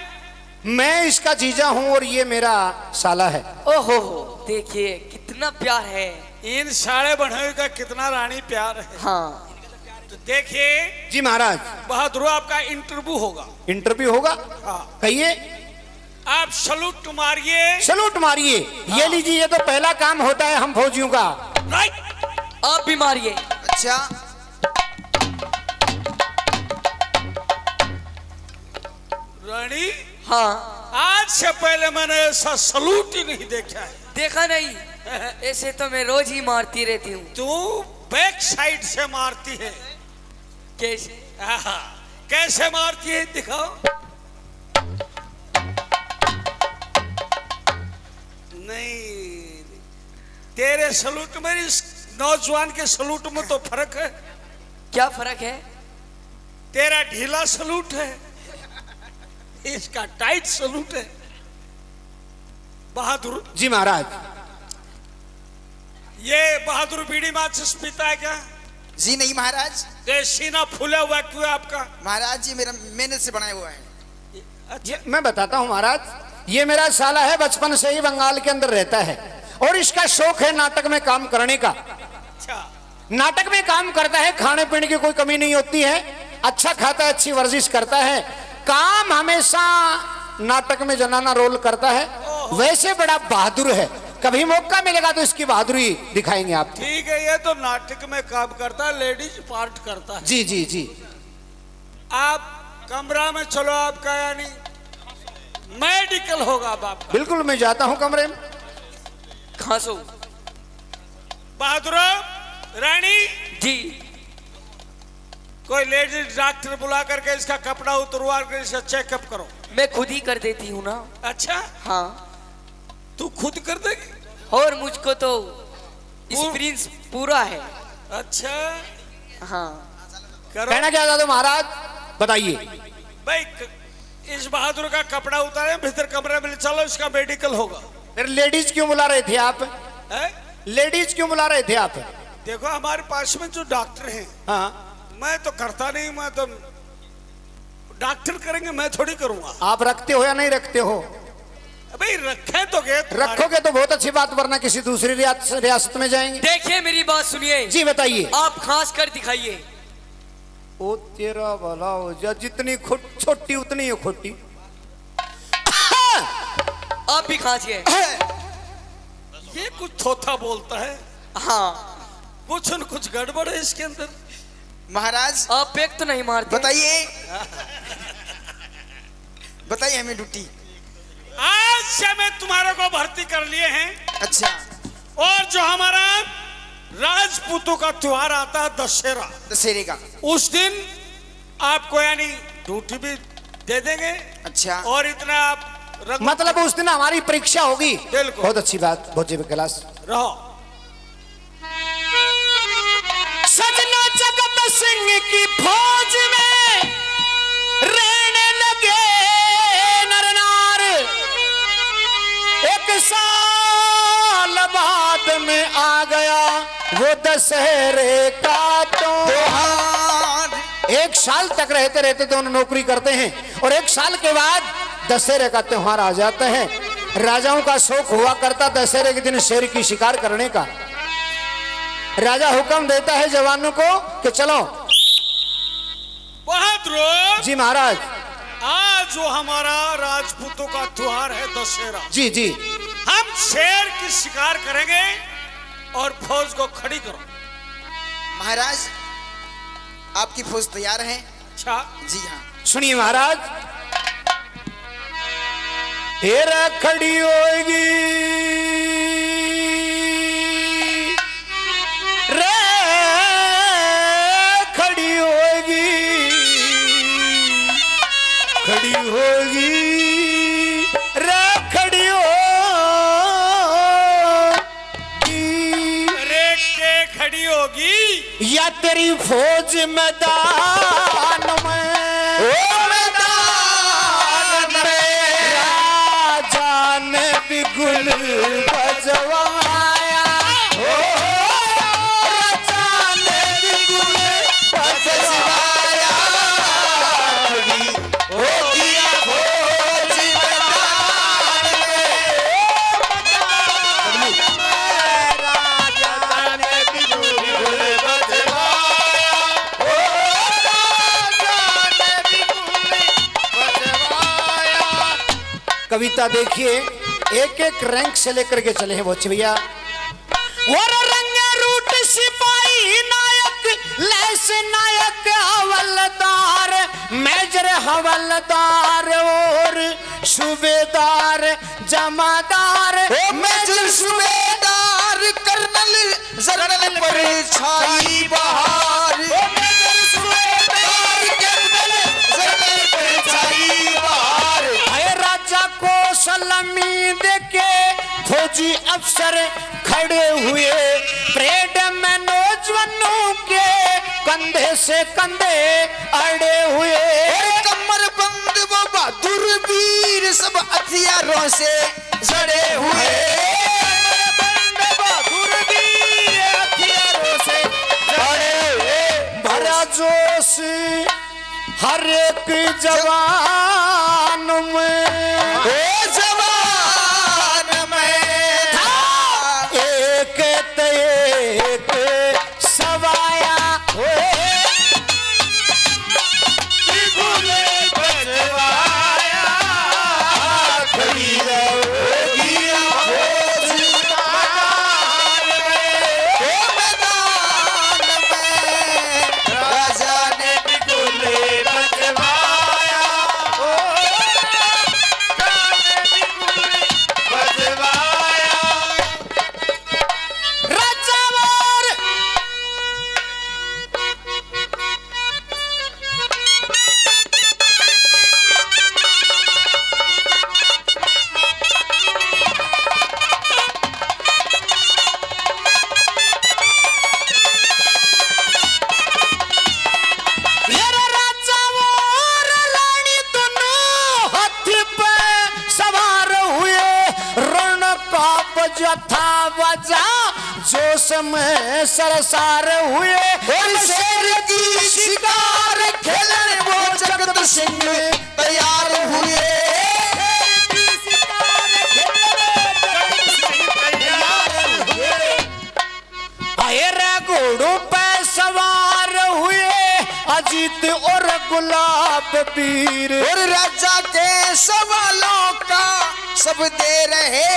मैं इसका जीजा हूँ और ये मेरा साला है। ओहो देखिए कितना प्यार है। इन सारे बढ़ों का कितना रानी प्यार है। हाँ तो देखिए जी महाराज। बहादुर आपका इंटरव्यू होगा। इंटरव्यू होगा? हाँ। कहिए। आप सलूट मारिए। सलूट मारिए। ये लीजिए, ये तो पहला काम होता है हम फौजियों का। राइट। आप भी मारिए। अच्छा रानी हाँ आज से पहले मैंने ऐसा सलूट ही नहीं देखा है। देखा नहीं। ऐसे तो मैं रोज ही मारती रहती हूँ। तू बैक साइड से मारती है। कैसे? आहा, कैसे मारती है दिखाओ। नहीं तेरे सलूट में इस नौजवान के सलूट में तो फर्क है। क्या फर्क है? तेरा ढीला सलूट है, इसका टाइट सलूट है। बहादुर जी महाराज। ये बहादुर बीड़ी माचिस पीता है क्या? जी नहीं महाराज। ये सीना फूला हुआ क्यों है आपका? महाराज जी मेरा मेहनत से बनाया हुआ है। ये मैं बताता हूँ महाराज, ये मेरा साला है, बचपन से ही बंगाल के अंदर रहता है और इसका शौक है नाटक में काम करने का। अच्छा नाटक में काम करता है, खाने पीने की कोई कमी नहीं होती है, अच्छा खाता है, अच्छी वर्जिश करता है, काम हमेशा नाटक में जनाना रोल करता है। वैसे बड़ा बहादुर है। कभी मौका मिलेगा तो इसकी बहादुरी दिखाएंगे आप। ठीक है, ये तो नाटक में काम करता है, लेडीज पार्ट करता है। जी जी जी। आप कमरा में चलो, आपका यानी मेडिकल होगा अब आपका। बिल्कुल मैं जाता हूँ कमरे में। खांसो। बहादुर रानी जी कोई लेडीज डॉक्टर बुला करके इसका कपड़ा उतरवा कर इसका चेकअप करो। मैं खुद ही कर देती हूँ ना। अच्छा हाँ तू खुद कर देगी? और मुझको तो एक्सपीरियंस पूरा है। अच्छा हाँ करो। कहना क्या चाहते हो महाराज, बताइए। भाई इस बहादुर का कपड़ा उतारे, भीतर कमरे में चलो, इसका मेडिकल होगा। फिर लेडीज क्यों बुला रहे थे आप? है? लेडीज क्यों बुला रहे थे आप? देखो हमारे पास में जो डॉक्टर हैं, हाँ मैं तो करता नहीं, मैं तो डॉक्टर करेंगे, मैं थोड़ी करूंगा। आप रखते हो या नहीं रखते हो? भाई रखे तो गए, रखोगे तो बहुत अच्छी बात, वरना किसी दूसरी रियासत में जाएंगे। देखिए मेरी बात सुनिए। जी बताइए। आप खांस कर दिखाइए। ओ तेरा भला हो जा, जितनी छोटी उतनी है खोटी। आप भी खांसिए। ये कुछ थोथा बोलता है। हाँ कुछ न कुछ गड़बड़ है इसके अंदर। महाराज आप पेक तो नहीं मारते? बताइए बताइए हमें ड्यूटी। आज से मैं तुम्हारे को भर्ती कर लिए हैं। अच्छा और जो हमारा राजपूतों का त्योहार आता है दशहरा, दशहरे का। उस दिन आपको यानी ड्यूटी भी दे देंगे। अच्छा और इतना आप मतलब उस दिन हमारी परीक्षा होगी। बिल्कुल। बहुत अच्छी बात, भोजे में क्लास रहो। सजना जगत सिंह की फौज में रहने लगे नर नार, एक साल बाद में आ गया वो दशहरे का त्योहार। 1 साल तक रहते रहते दोनों नौकरी करते हैं और 1 साल के बाद दशहरे का त्योहार आ जाता है। राजाओं का शौक हुआ करता दशहरे के दिन शेर की शिकार करने का। राजा हुक्म देता है जवानों को कि चलो। बहादुर जी महाराज। आज जो हमारा राजपूतों का त्योहार है दशहरा, जी जी। हम शेर की शिकार करेंगे और फौज को खड़ी करो। महाराज आपकी फौज तैयार है। अच्छा जी हाँ। सुनिए महाराज। हेरा खड़ी होगी रे, खड़ी होगी, खड़ी होगी रे, खड़ी होगी। अरे के खड़ी होगी या तेरी फौज मैदान में, ओ मैदान में राजा ने बिगुल बजवाया, ओ राजा ने बिगुल बजवाया, हो गया फौज मैदान में, राजा ने बिगुल कविता देखिए एक एक रैंक से लेकर के चले हैं बच्चे भैया। और रंग रूट सिपाही नायक, लैस नायक हवलदार, मेजर हवलदार और सूबेदार जमादार, मेजर सूबेदार कर्नल जनरल पर छाई बहार, मेजर सूबेदार कर्नल जनरल पर छाई बहार। राजा को सलामी देके फौजी अफसर खड़े हुए, परेड में नौजवानों के कंधे से कंधे अड़े हुए, कमर बंद वो बहादुर वीर सब हथियारों से जड़े हुए, बहादुर वीर हथियारों से जड़े हुए। भरा जोश हर एक जवान में, जवान में एक ते एक सवाया, बिगुल बजवाया, खड़ी होगी फौज मैदान में, मैदान में राजा ने बिगुल बजवाया, राजावार रानी दोनों हाथी पे सवार हुए, रण का बजथा बजा जोश में सरसार हुए, और शेर की शिकार खेलने वो जगत सिंह तैयार हुए, घोड़ों पे सवार हुए अजीत और गुलाब पीर, और राजा के सवालों का सब दे रहे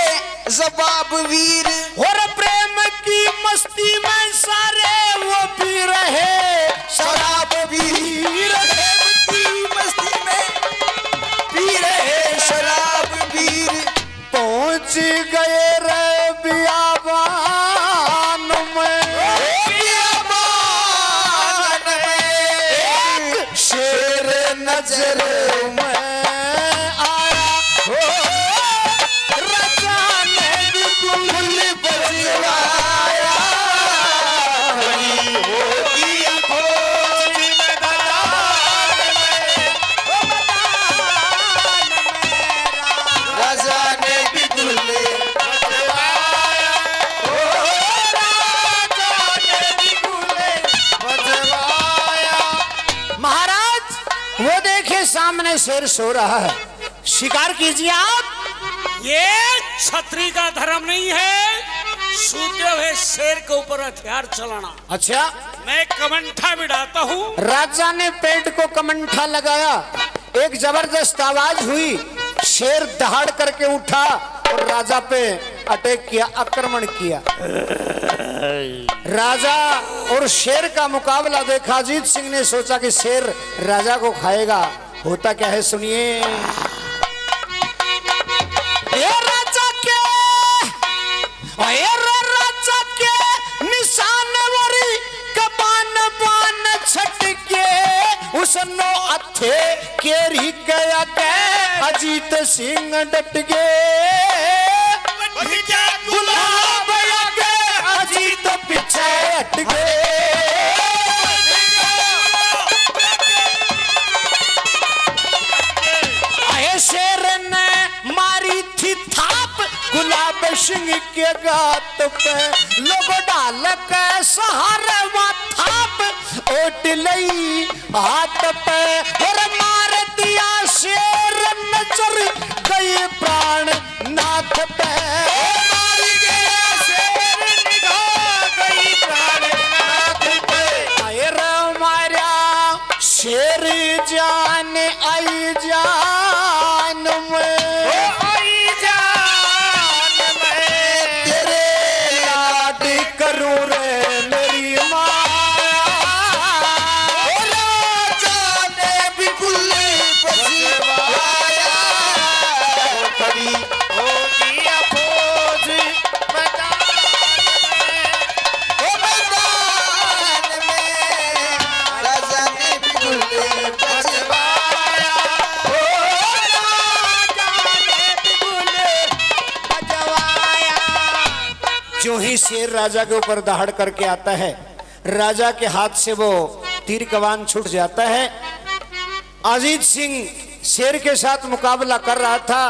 जवाब वीर, और प्रेम की मस्ती में सारे वो पी रहे शराब वीर, प्रेम की मस्ती में पी रहे शराब वीर, पहुंच गए रे बियाबान में, बियाबान में शेर नजर में आया, हो राजा ने बिगुल बजवाया, होगी फौज मैदान में, राजा ने बिगुल बजवाया, हो राजा ने बिगुल बजवाया। वो देखिए सामने शेर सो रहा है, शिकार कीजिए आप। ये छतरी का धर्म नहीं है सूते हुए शेर के ऊपर हथियार चलाना। अच्छा, मैं कमंठा बिठाता हूँ। राजा ने पेट को कमंठा लगाया, एक जबरदस्त आवाज हुई, शेर दहाड़ करके उठा और राजा पे अटैक किया, आक्रमण किया। राजा और शेर का मुकाबला देखा अजीत सिंह ने, सोचा कि शेर राजा को खाएगा। होता क्या है सुनिए। राजा के निशान वरी कबान बान छटके उसनो अथे केरी गया के अजीत सिंह डट गए। गुलाब के अजीत पीछे हट गए। शेर ने मारी थी थाप गुलाब सिंह के गात पे, लोग डाल के सहारे वा थाप ओट लई हाथ पे और मार दिया शेर नजर गई प्राण नाथ पे। मार गया शेर निगाह गई प्राण नाथ पे। आए रे मारा शेर जान आई जान में, आई जान में तेरे लाड करूं रे मेरी माया। राजा ने भी गुल्ली बजवाया, खड़ी हो गया फौज मैदान में, राजा ने भी गुल्ली बजवाया। जो ही शेर राजा के ऊपर दहाड़ करके आता है, राजा के हाथ से वो तीर कमान छूट जाता है। अजीत सिंह शेर के साथ मुकाबला कर रहा था।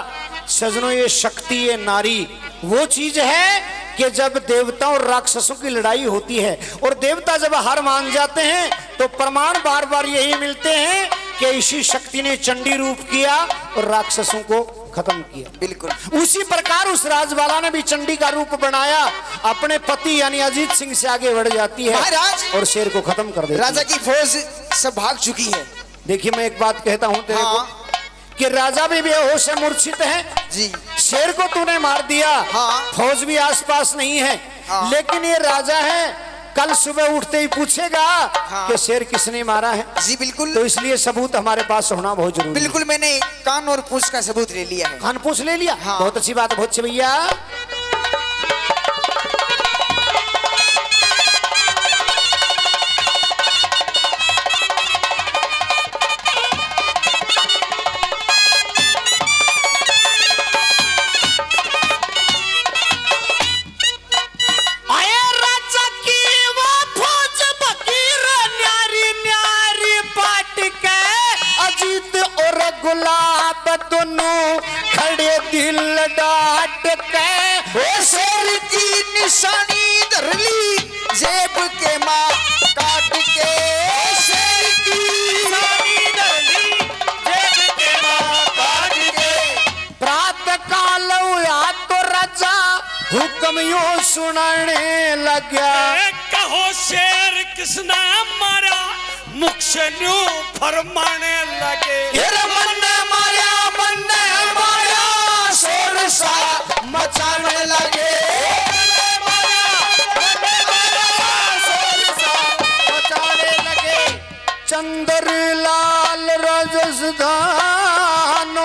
सजनों, ये शक्ति, ये नारी वो चीज है कि जब देवताओं और राक्षसों की लड़ाई होती है और देवता जब हार मान जाते हैं तो प्रमाण बार बार यही मिलते हैं कि इसी शक्ति ने चंडी रूप किया और राक्षसों को खत्म किया। बिल्कुल उसी प्रकार उस राजबाला ने भी चंडी का रूप बनाया, अपने पति यानी अजीत सिंह से आगे बढ़ जाती है महाराज, और शेर को खत्म कर देती है। राजा की फौज सब भाग चुकी है। देखिए, मैं एक बात कहता हूं तेरे हाँ। को कि राजा भी बेहोश से मूर्छित है जी शेर को तूने मार दिया। हाँ। फौज भी आसपास नहीं है। हाँ। लेकिन ये राजा है, कल सुबह उठते ही पूछेगा हाँ। कि शेर किसने मारा है। जी बिल्कुल, तो इसलिए सबूत हमारे पास होना बहुत जरूरी है। बिल्कुल मैंने कान और पूंछ का सबूत ले लिया है। कान पूछ ले लिया। हाँ। बहुत अच्छी बात है, बहुत अच्छी भैया। गुलाब दोनों खड़े दिल डाट के, शेर की निशानी धर ली जेब के माँ काट के। शेर की निशानी धर ली जेब के माँ काट के। प्रातः काल हुआ तो राजा हुक्म यो सुनाने लगा। कहो शेर किसने मारा, मुख से न्यू फरमाने लगे। मन माया शोर सा मचाने लगे। मचाने लगे। चंद्र लाल राजस्थान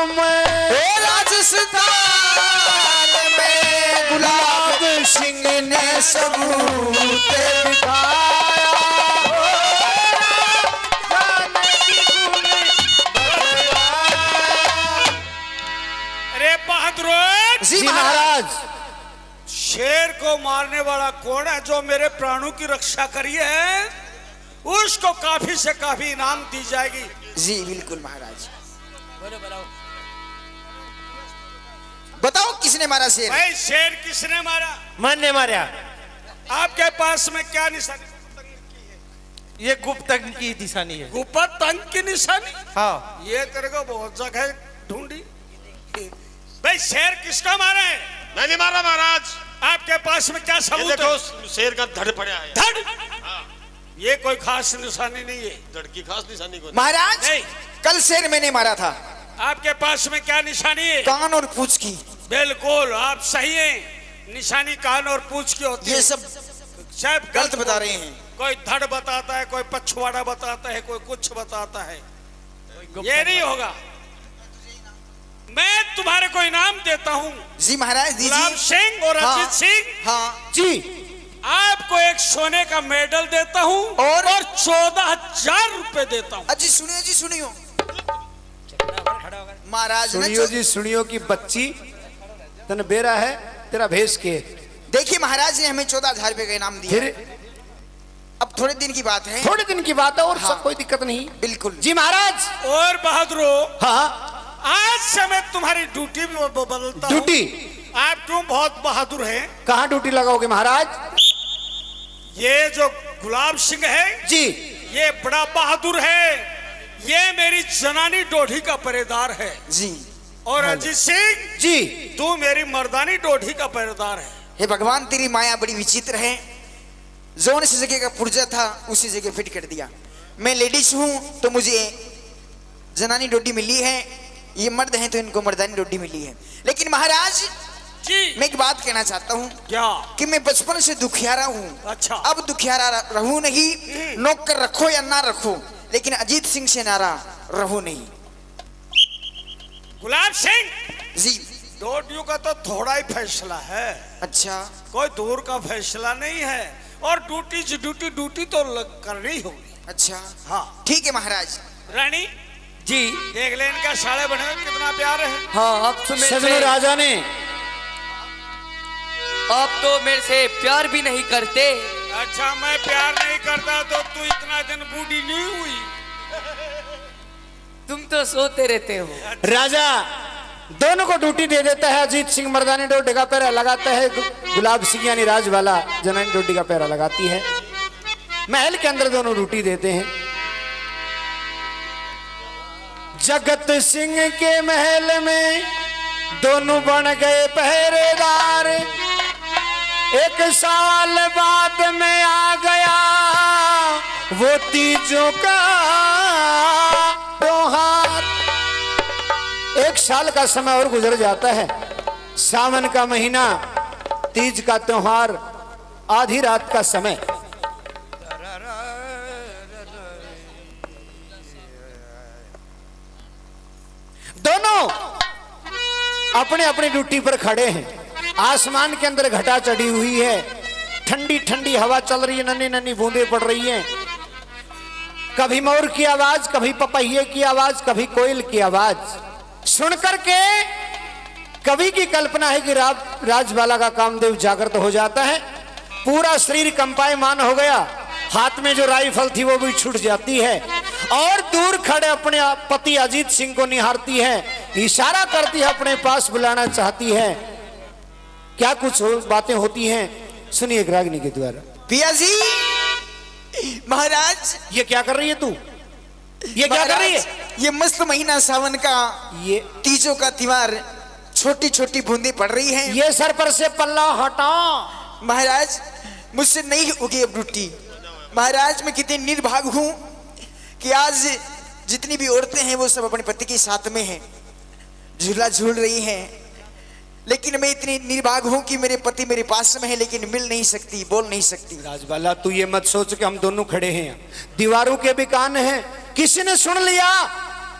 में, राजस्थान में गुलाब सिंह ने सबूत दिखाया। जी महाराज, शेर को मारने वाला कौन है जो मेरे प्राणों की रक्षा करी है, उसको काफी से काफी इनाम दी जाएगी। जी बिल्कुल महाराज। बताओ किसने मारा शेर? भाई शेर किसने मारा? मन ने मारा। आपके पास में क्या निशानी? ये गुप्त अंक की निशानी है। गुप्त अंक की निशानी? हाँ। ये तेरे को बहुत जगह ढूंढी। भाई शेर किसका मारा है? मैंने मारा महाराज। आपके पास में क्या ये सबूत देखो है? शेर का धड़ पड़ा है। धड़? हाँ। ये कोई खास निशानी नहीं है। धड़ की खास निशानी को महाराज नहीं। कल शेर मैंने मारा था। आपके पास में क्या निशानी है? कान और पूंछ की। बिल्कुल आप सही हैं। निशानी कान और पूंछ की होती है। ये सब गलत बता रहे हैं। कोई धड़ बताता है, कोई पछवाड़ा बताता है, कोई कुछ बताता है। ये नहीं होगा। मैं तुम्हारे को इनाम देता हूँ। जी महाराज गुलाब दीजिए। सिंह और हाँ, अजीत सिंह, हाँ जी आपको एक सोने का मेडल देता हूँ और 14,000 रुपए देता हूँ। अजी सुनियो जी सुनियो। महाराज ने सुनियो जी सुनियो की बच्ची तन बेरा है तेरा भेज के। देखिए महाराज ने हमें 14,000 रुपए का इनाम दिया। फिर अब थोड़े दिन की बात है। थोड़े दिन की बात है और हाँ। सब कोई दिक्कत नहीं। बिल्कुल जी महाराज। और बहादुरो, हाँ आज से मैं तुम्हारी ड्यूटी भी बदलता हूँ। ड्यूटी? आप क्यों बहुत बहादुर हैं? कहाँ ड्यूटी लगाओगे महाराज? ये जो गुलाब सिंह है जी ये बड़ा बहादुर है। ये मेरी जनानी डोढ़ी का पहरेदार है। जी। और अजीत सिंह जी तू मेरी मर्दानी डोढ़ी का पहरेदार है। हे भगवान तेरी माया बड़ी विचित्र है। जोन सी जगह का पुर्जा था उसी जगह फिट कर दिया। मैं लेडीज हूँ तो मुझे जनानी डोडी मिली है, ये मर्द हैं तो इनको मर्दानी डोडी मिली है। लेकिन महाराज जी मैं एक बात कहना चाहता हूँ क्या? कि मैं बचपन से दुखियारा हूँ। अच्छा। अब दुखियारा रहूं नहीं, नौकर रखो या ना रखो, लेकिन अजीत सिंह से नारा रहो नहीं। गुलाब सिंह जी। डोडियों का तो थोड़ा ही फैसला है, अच्छा कोई दूर का फैसला नहीं है। और ड्यूटी तो करनी होगी। अच्छा हाँ ठीक है महाराज। रानी जी देख ले इनका साड़े बने हुए कितना प्यार है। हाँ, अब तो मेरे सजनो से राजा ने आप तो मेरे से प्यार भी नहीं करते। अच्छा मैं प्यार नहीं करता तो तू इतना दिन बूढ़ी नहीं हुई। तुम तो सोते रहते हो। राजा दोनों को ड्यूटी दे देता है। अजीत सिंह मर्दानी डोडी का पैरा लगाता है, गुलाब सिंह यानी राज वाला जनानी डोडी का पैरा लगाती है। महल के अंदर दोनों ड्यूटी देते हैं। जगत सिंह के महल में दोनों बन गए पहरेदार। एक साल बाद में आ गया वो तीजों का त्योहार। एक साल का समय और गुजर जाता है। सावन का महीना, तीज का त्योहार, आधी रात का समय। दोनों अपने अपनी ड्यूटी पर खड़े हैं। आसमान के अंदर घटा चढ़ी हुई है, ठंडी ठंडी हवा चल रही है, नन्ही नन्ही बूंदें पड़ रही हैं। कभी मोर की आवाज, कभी पपैये की आवाज, कभी कोयल की आवाज सुन करके कवि की कल्पना है कि राजबाला का कामदेव जागृत हो जाता है। पूरा शरीर कंपायमान हो गया, हाथ में जो राइफल थी वो भी छूट जाती है और दूर खड़े अपने पति अजीत सिंह को निहारती है, इशारा करती है, अपने पास बुलाना चाहती है। क्या कुछ बातें होती हैं, सुनिए एक रागिनी के द्वारा। पिया जी महाराज ये क्या कर रही है तू? ये क्या कर रही है? ये मस्त महीना सावन का, ये तीजों का त्योहार, छोटी छोटी बूंदें पड़ रही हैं। ये सर पर से पल्ला हटा। महाराज मुझसे नहीं होगी अब ड्यूटी। महाराज मैं कितनी निर्भाग हूँ कि आज जितनी भी औरतें हैं वो सब अपने पति के साथ में हैं, झूला झूल रही हैं। लेकिन मैं इतनी निर्भाग हूँ कि मेरे पति मेरे पास में है लेकिन मिल नहीं सकती, बोल नहीं सकती। राजबाला तू ये मत सोच कि हम दोनों खड़े हैं, दीवारों के भी कान हैं। किसी ने सुन लिया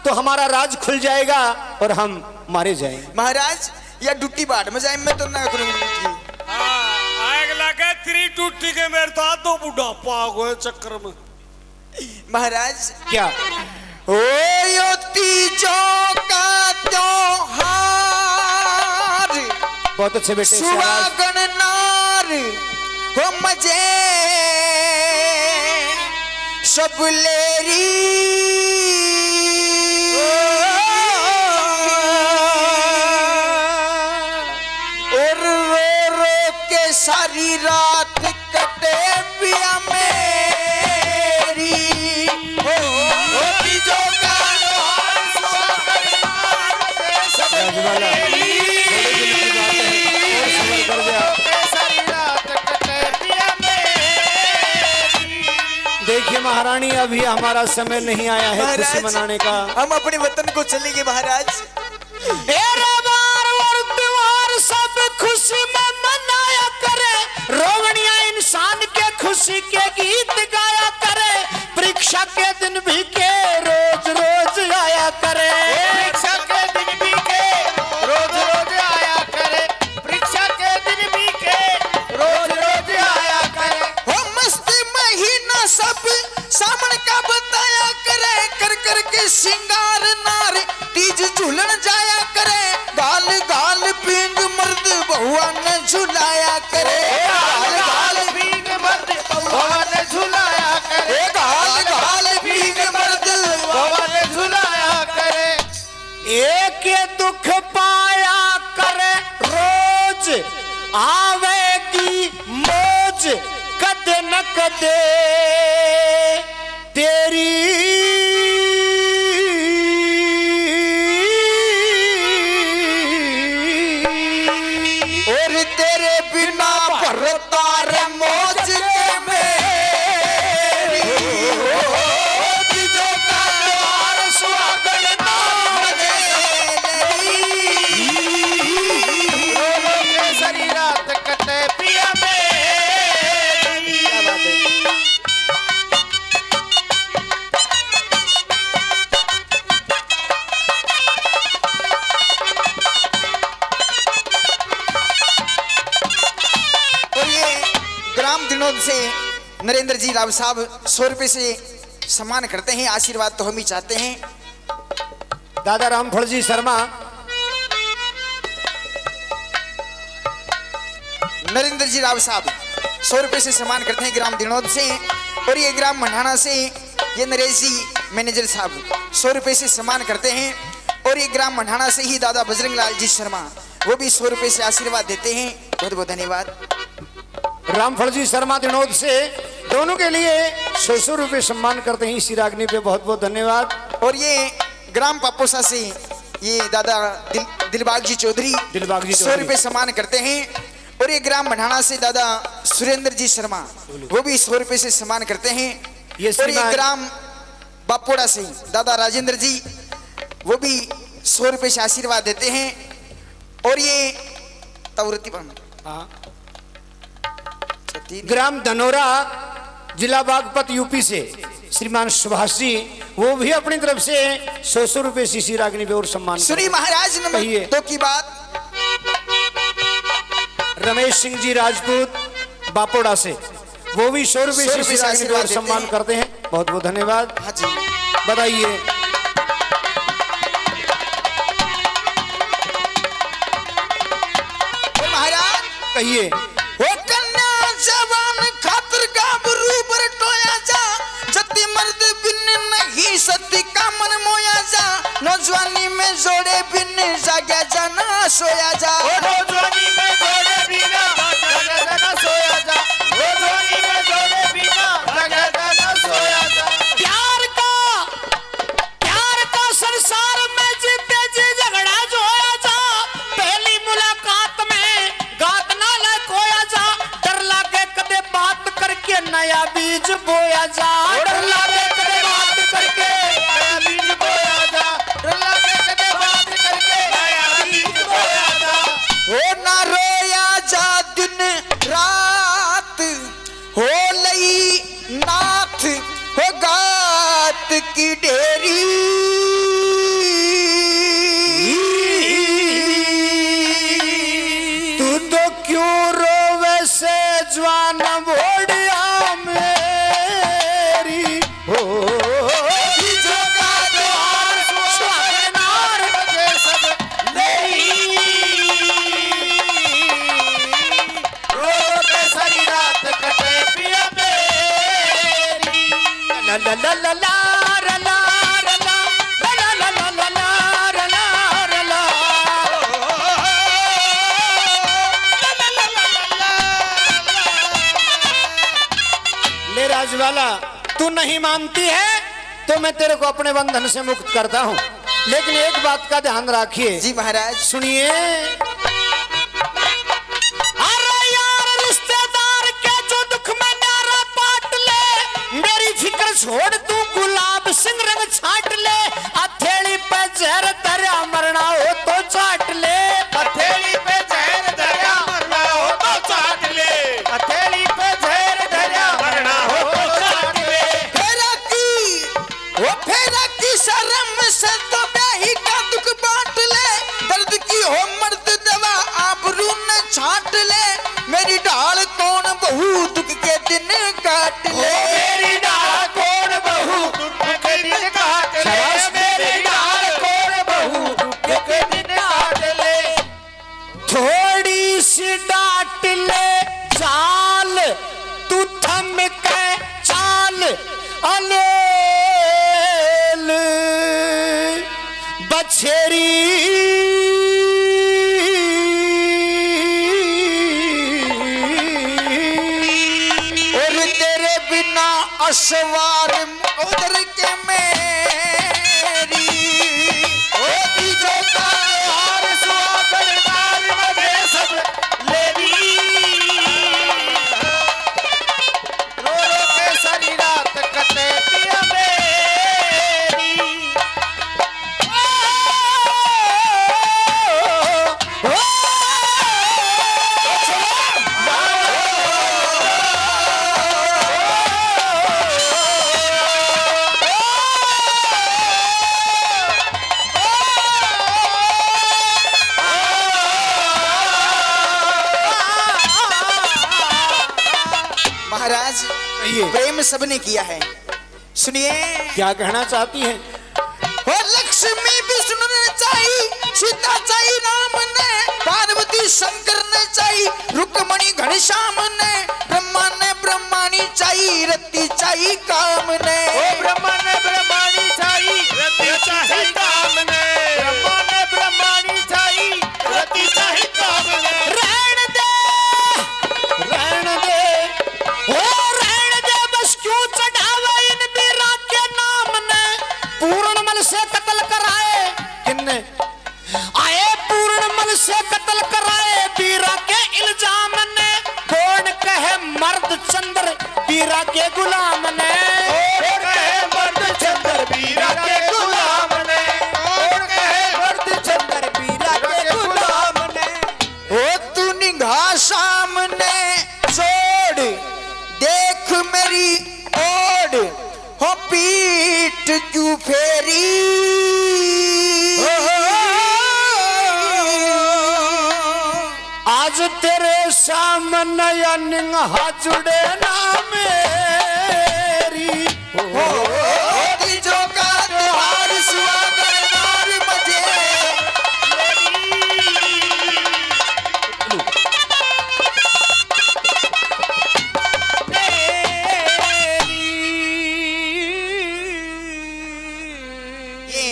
तो हमारा राज खुल जाएगा और हम मारे जाएंगे। महाराज या ड्यूटी बाट में जाए मैं तो ना करूँगी। आग लगे तेरी ड्यूटी के मेरे तो आधो बुढ़ापा गए चक्कर में। महाराज क्या? ओ यो तीजों का त्योहार, बहुत अच्छे बेटे, सुहागन नार हो मजे सब लेरी। और रो रो के सारी रात कटे पिया मेरी। महारानी अभी हमारा समय नहीं आया है खुशी महाराज, मनाने का। हम अपने वतन को चलेंगे महाराज। त्योहार सब खुशी में मनाया करे, रोवणिया इंसान के खुशी के गीत गाया करे, परीक्षा के दिन भी के रोज रोज आया करे, परीक्षा के दिन भी के रोज रोज आया करे, परीक्षा के दिन भी के रोज रोज आया करे। हो मस्त महीना सब सावन का बताया करे, कर कर के सिंगार नार तीज झूलन जाया करे, गाल गाल पींग मर्द बहुआ न झुलाया करे, गाल गाल पींग मर्द बहुआ ने झुलाया करे, गाल गाल पींग मर्द बहुआ ने झुलाया करे। एक दुख पाया करे रोज आवेगी मौज कदे न कदे तेरी और तेरे बिना भरता रे मौज के मेरी, जो का द्वार सुहागन नाम दे रोलो के सारी रात कटे पिया मेरी। और ये ग्राम दिनोद से नरेंद्र जी राव साहब 100 रुपए से सम्मान करते हैं, आशीर्वाद तो हम ही चाहते हैं। दादा रामफल जी शर्मा नरेंद्र जी राव साहब 100 रुपए से सम्मान करते हैं ग्राम दिनोद से। और ये ग्राम मंडाना से ये नरेश जी मैनेजर साहब 100 रुपए से सम्मान करते हैं। और ये ग्राम मंडाना से ही दादा बजरंग लाल जी शर्मा वो भी 100 रुपए से आशीर्वाद देते हैं। बहुत बहुत धन्यवाद। रामफल जी शर्मा दिनोद से दोनों के लिए 100 रुपये सम्मान करते हैं इसी रागनी पे। बहुत बहुत धन्यवाद। और ये ग्राम पापोसा से ये दादा दिलबाग जी चौधरी 100 रुपए सम्मान करते हैं। और ये ग्राम बढ़ाना से दादा सुरेंद्र जी शर्मा वो भी 100 रुपए से सम्मान करते हैं। और ये ग्राम बापोड़ा से दादा राजेंद्र जी वो भी 100 रुपए से आशीर्वाद देते हैं। और ये तवरती ग्राम धनोरा जिला बागपत यूपी से श्रीमान सुभाष जी वो भी अपनी तरफ से 100 रुपए सीसी रागनी पे और सम्मान। सुनी महाराज नंबर 2 की बात। रमेश सिंह जी राजपूत बापोड़ा से वो भी 100 रुपए सीसी रागनी पे और सम्मान करते हैं। बहुत बहुत धन्यवाद। हाँ जी बताइए। महाराज कहिए। वो कन्या जवान खातिर गाबरू पर टोया जा, जति मर्द बिन नहीं सती का मन मोया जा, नौजवानी में जोड़े बिन जागे जाना सोया जा। नौजवानी में जोड़े बिना जागे जाना सोया जा, नौजवानी में जोड़े बिना जागे जाना सोया जा। प्यार का संसार में जीते जी झगड़ा जो होया जा, पहली मुलाकात में गात ना ले खोया जा, डर लागे कदे बात करके नया बीज बोया जा, डर लागे कदे बात करके नया बीज बोया जा, डर लागे कदे बात करके नया बीज बोया जा। हो ना रोया जा दिन रात, हो लई नाथ हो गात की ढेरी। तू तो क्यों रोवे से जवान बोड़िया मेरी हो, जो का द्वार सुहागनार बजे सब लेई, रोलो के सारी रात कटे पिया मेरी। ला ला ला ला ला ला ला ला ला ला ला ला ला ला ला ला। ले राजवाला तू नहीं मानती है तो मैं तेरे को अपने बंधन से मुक्त करता हूँ, लेकिन एक बात का ध्यान रखिए। जी महाराज सुनिए। अरे यार रिश्तेदार के जो दुख में न्यारा पाट ले, मेरी फिक्र को छोड़ तू गुलाब सिंह रंग छाट ले, हथेली पे जहर दरिया मरना हो तो चाट ले, हथेली पे जहर दरिया मरना हो तो चाट ले, हथेली पे जहर दरिया मरना हो तो चाट ले। फेरा की शर्म से तो ब्याही का दुख बांट ले, दर्द की हो मर्द दवा आबरू न छाट ले, मेरी ढाल कौन बहू दुख के दिन काट ले, मेरी डाल कौन बहू दुख के दिन काट ले, मेरी डाल कौन बहू दुख के दिन काट ले। थोड़ी सी डांट ले चाल तू थम के चाल, अलेल बछेरी और तेरे बिना असवार उधर के मेरी होती जो तार सुहागन नार मजे सब लेवी, रो रो के सारी रात कटे पिया मेरी। महाराज कहिए। प्रेम सबने किया है, सुनिए। क्या कहना चाहती हैं? हो लक्ष्मी विष्णु ने चाहिए, सीता चाहिए राम ने, पार्वती शंकर ने चाहिए, रुक्मणी घनश्याम ने, ब्रह्मा ने ब्रह्माणी चाहिए, रति चाहिए काम ने, ओ ब्रह्मा ने ब्रह्माणी छाई, रति चाहे काम ने, ब्रह्मा ने ब्रह्माणी छाई, रति चाहे काम ने। रहन दे ओ रहन दे, बस क्यों चढ़ावा इन बीरा के नाम ने, पूर्णमल से कत्ल कराए किन्ने आए, पूर्णमल से कत्ल कराए बीरा के इल्जाम ने, कौन कहे मर्द चंद्र बीरा के गुलाम ने, और कहे मर्द चंद्र बीरा के गुलाम ने, और कहे मर्द चंद्र बीरा के गुलाम ने। हो तू निगाह सामने छोड़, देख मेरी ओर, हो पीठ क्यों फेरी, आज तेरे सामने या निगाह जुड़े ना मेरी, होती जो का त्योहार सुहागन नार मजे, ये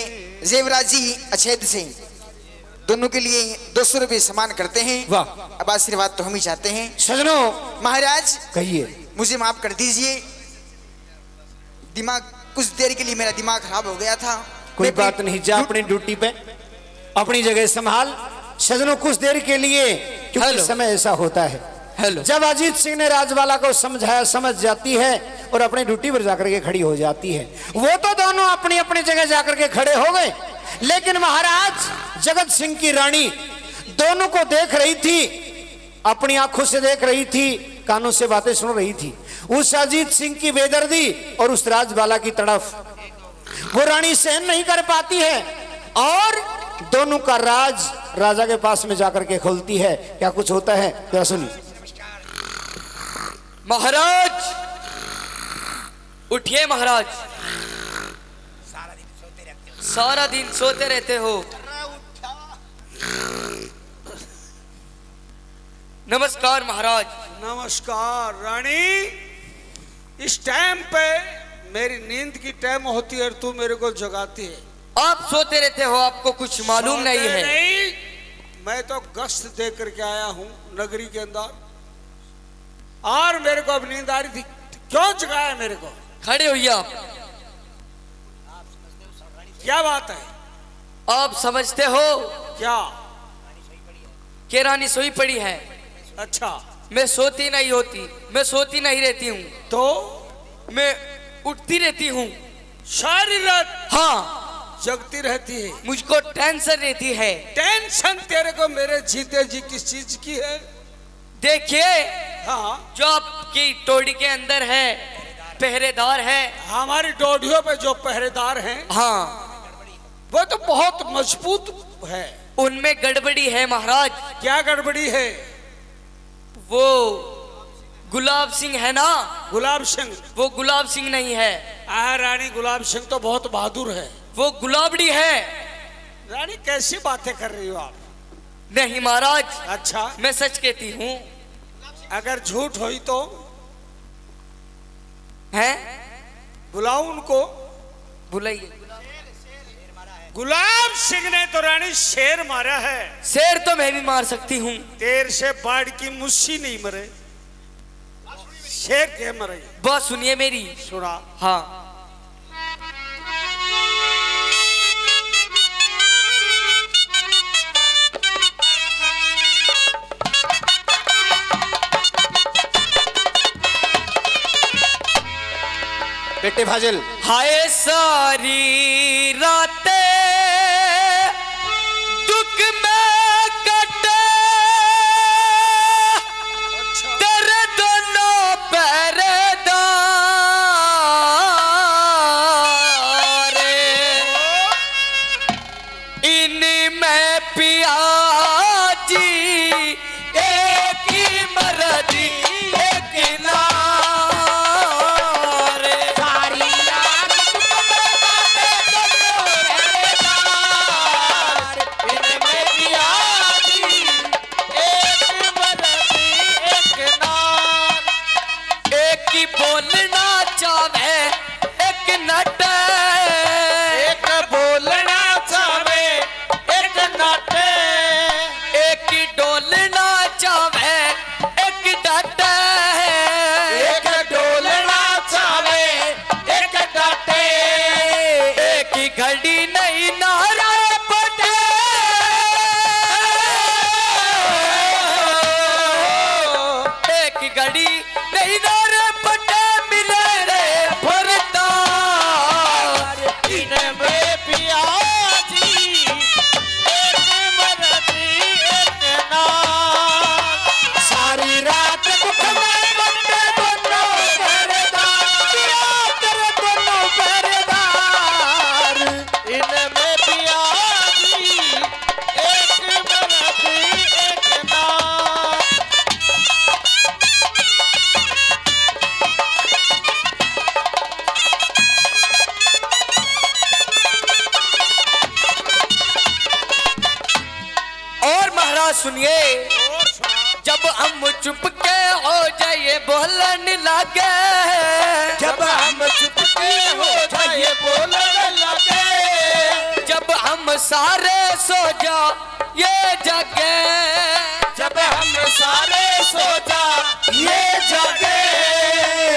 जेवराज जी अछेद सिंह दोनों के लिए 200 रुपये सम्मान करते हैं। वाह। अब आशीर्वाद तो हम ही चाहते हैं। सजनों महाराज कहिए। मुझे माफ कर दीजिए, दिमाग कुछ देर के लिए मेरा दिमाग खराब हो गया था। कोई मैं बात नहीं, जा अपनी ड्यूटी पे अपनी जगह संभाल। सजनों कुछ देर के लिए, क्योंकि हेलो। समय ऐसा होता है, हेलो। जब अजीत सिंह ने राजवाला को समझाया, समझ जाती है और अपनी ड्यूटी पर जाकर के खड़ी हो जाती है। वो तो दोनों अपनी अपनी जगह जाकर के खड़े हो गए, लेकिन महाराज जगत सिंह की रानी दोनों को देख रही थी, अपनी आंखों से देख रही थी, कानों से बातें सुन रही थी। उस अजीत सिंह की बेदर्दी और उस राजवाला की तड़फ वो रानी सहन नहीं कर पाती है और दोनों का राज राजा के पास में जाकर के खोलती है। क्या कुछ होता है, क्या सुनिए। महाराज उठिए महाराज, सारा दिन सोते रहते हो। नमस्कार महाराज। नमस्कार रानी। इस टाइम पे मेरी नींद की टाइम होती है और तू मेरे को जगाती है। आप सोते रहते हो, आपको कुछ मालूम नहीं सोते है। नहीं, मैं तो गश्त दे करके आया हूँ नगरी के अंदर और मेरे को अब नींद आ रही थी, क्यों जगाया मेरे को? खड़े होइए आप। क्या बात है? आप समझते हो क्या? कि रानी सोई पड़ी है। अच्छा मैं सोती नहीं होती, मैं सोती नहीं रहती हूँ। तो मैं उठती रहती हूँ। सारी रात हाँ, जगती रहती है। मुझको टेंशन रहती है। टेंशन तेरे को मेरे जीते जी किस चीज की है? देखिए, हाँ, जो आपकी टोड़ी के अंदर है, पहरेदार है। हमारी डोडियों पे जो पहरेदार हैं, हाँ, वो तो बहुत मजबूत है। उनमें गड़बड़ी है महाराज। क्या गड़बड़ी है? वो गुलाब सिंह है ना, गुलाब सिंह? वो गुलाब सिंह नहीं है। रानी गुलाब सिंह तो बहुत बहादुर है। वो गुलाबड़ी है। रानी कैसी बातें कर रही हो आप? नहीं महाराज, अच्छा, मैं सच कहती हूँ। अगर झूठ हुई तो है, बुलाओ उनको। बुलाइए। गुलाब सिंह ने तो रानी शेर मारा है। शेर तो मैं भी मार सकती हूँ। देर से बाढ़ की मुस्सी नहीं मरे, शेर के मरे। बात सुनिए मेरी। सुना। हाँ, बेटे फाजिल, हाय सारी रातें दुख में कटे, तेरे दोनों पहरेदार, इनमें पिया जी एक ही मर्दी एक नार। बोलना चाहे एक नट, एक बोलना चाहे एक नट, एक डोलना चाहे एक डट, एक डोलना चाहे एक डट, एक घड़ी नहीं नारा पटे, एक घड़ी नहीं नारा सुनिए। जब हम चुप के हो जाइए बोलने लगे, जब हम चुप के हो जाइए बोलने लगे, जब हम सारे सो जा ये जगे, जब हम सारे सो जा ये जगे,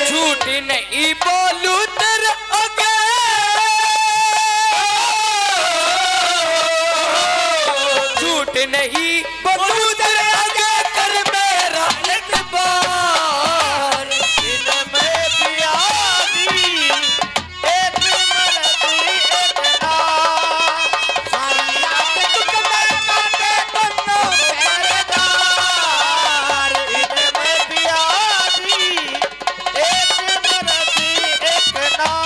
झूठ नहीं बोलू तेरे आगे, झूठ नहीं बोलू तेरे आगे, कर मेरा एतबार, इनमें पिया जी एक मर्दी एक नार, सारी रात दुख में काटे दोनों पहरेदार, इनमें पिया जी एक मर्दी एक नार।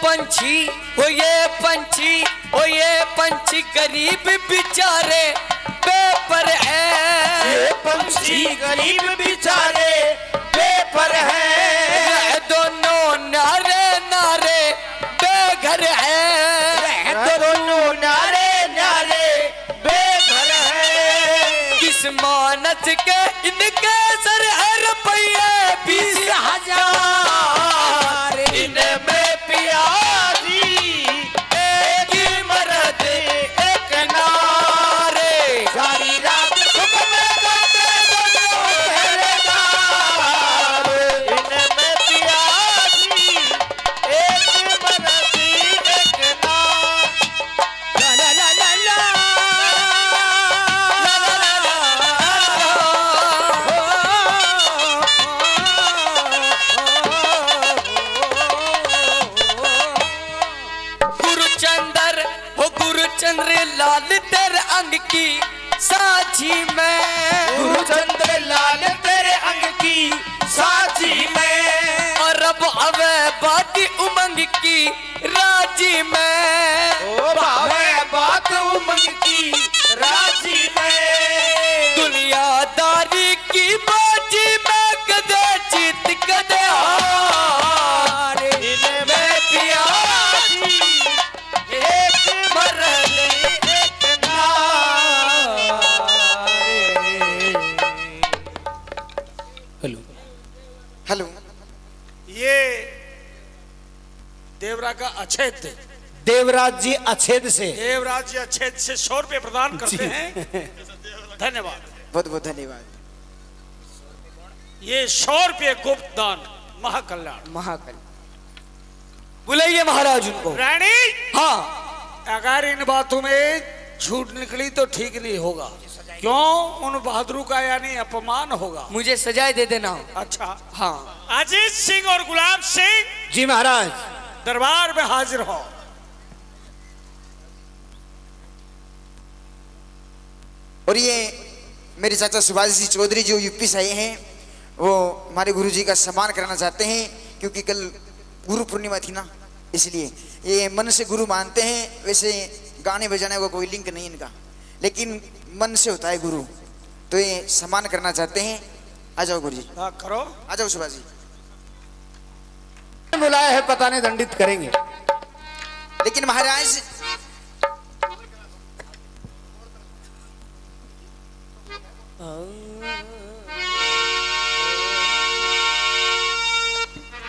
पंछी ओ ये पंछी गरीब बेचारे बेपर है, ये पंछी गरीब बेचारे बेपर है, दोनों नारे नारे बेघर है, दोनों नारे नारे बेघर है, किस मानस के इनके सर है रुपये 20,000, इनमें पिया जी एक ही मर्द एक नारे, सारी रात दुख में काटे दोनों पहरेदार, इनमें पिया जी एक मर्द माझी में गुरु चंद्र लाल तेरे अंग की साची में और अब अवे बाती उमंग की राजी में ओ भावे बात उमंग की राजी में दुनियादारी की बाजी में कदे जीत कदे हार इनमें प्यारी एक मरण एक हेलो हेलो। ये देवरा का अछेद, देवराज जी अछेद से देवराज जी अछेद से 100 रुपये प्रदान करते हैं। धन्यवाद। बहुत बहुत धन्यवाद। ये 100 रुपये गुप्त दान महाकल्याण। महाकल बुलाइए महाराज उनको। रानी, हाँ अगर इन बातों में झूठ निकली तो ठीक नहीं होगा। क्यों? उन बहादुरों का यानी अपमान होगा। मुझे सजाए दे देना। अच्छा, हाँ अजीत सिंह और गुलाब सिंह जी महाराज। दरबार में हाजिर हो। और ये मेरे चाचा सुभाष जी चौधरी जो यूपी से आए हैं, वो हमारे गुरु जी का सम्मान कराना चाहते हैं, क्योंकि कल गुरु पूर्णिमा थी ना, इसलिए ये मन से गुरु मानते हैं। वैसे गाने बजाने का कोई लिंक नहीं इनका, लेकिन मन से होता है गुरु, तो ये सम्मान करना चाहते हैं। आ जाओ गुरु जी, हाँ, करो। आ जाओ सुभाष जी। बुलाया है, पता नहीं दंडित करेंगे। लेकिन महाराज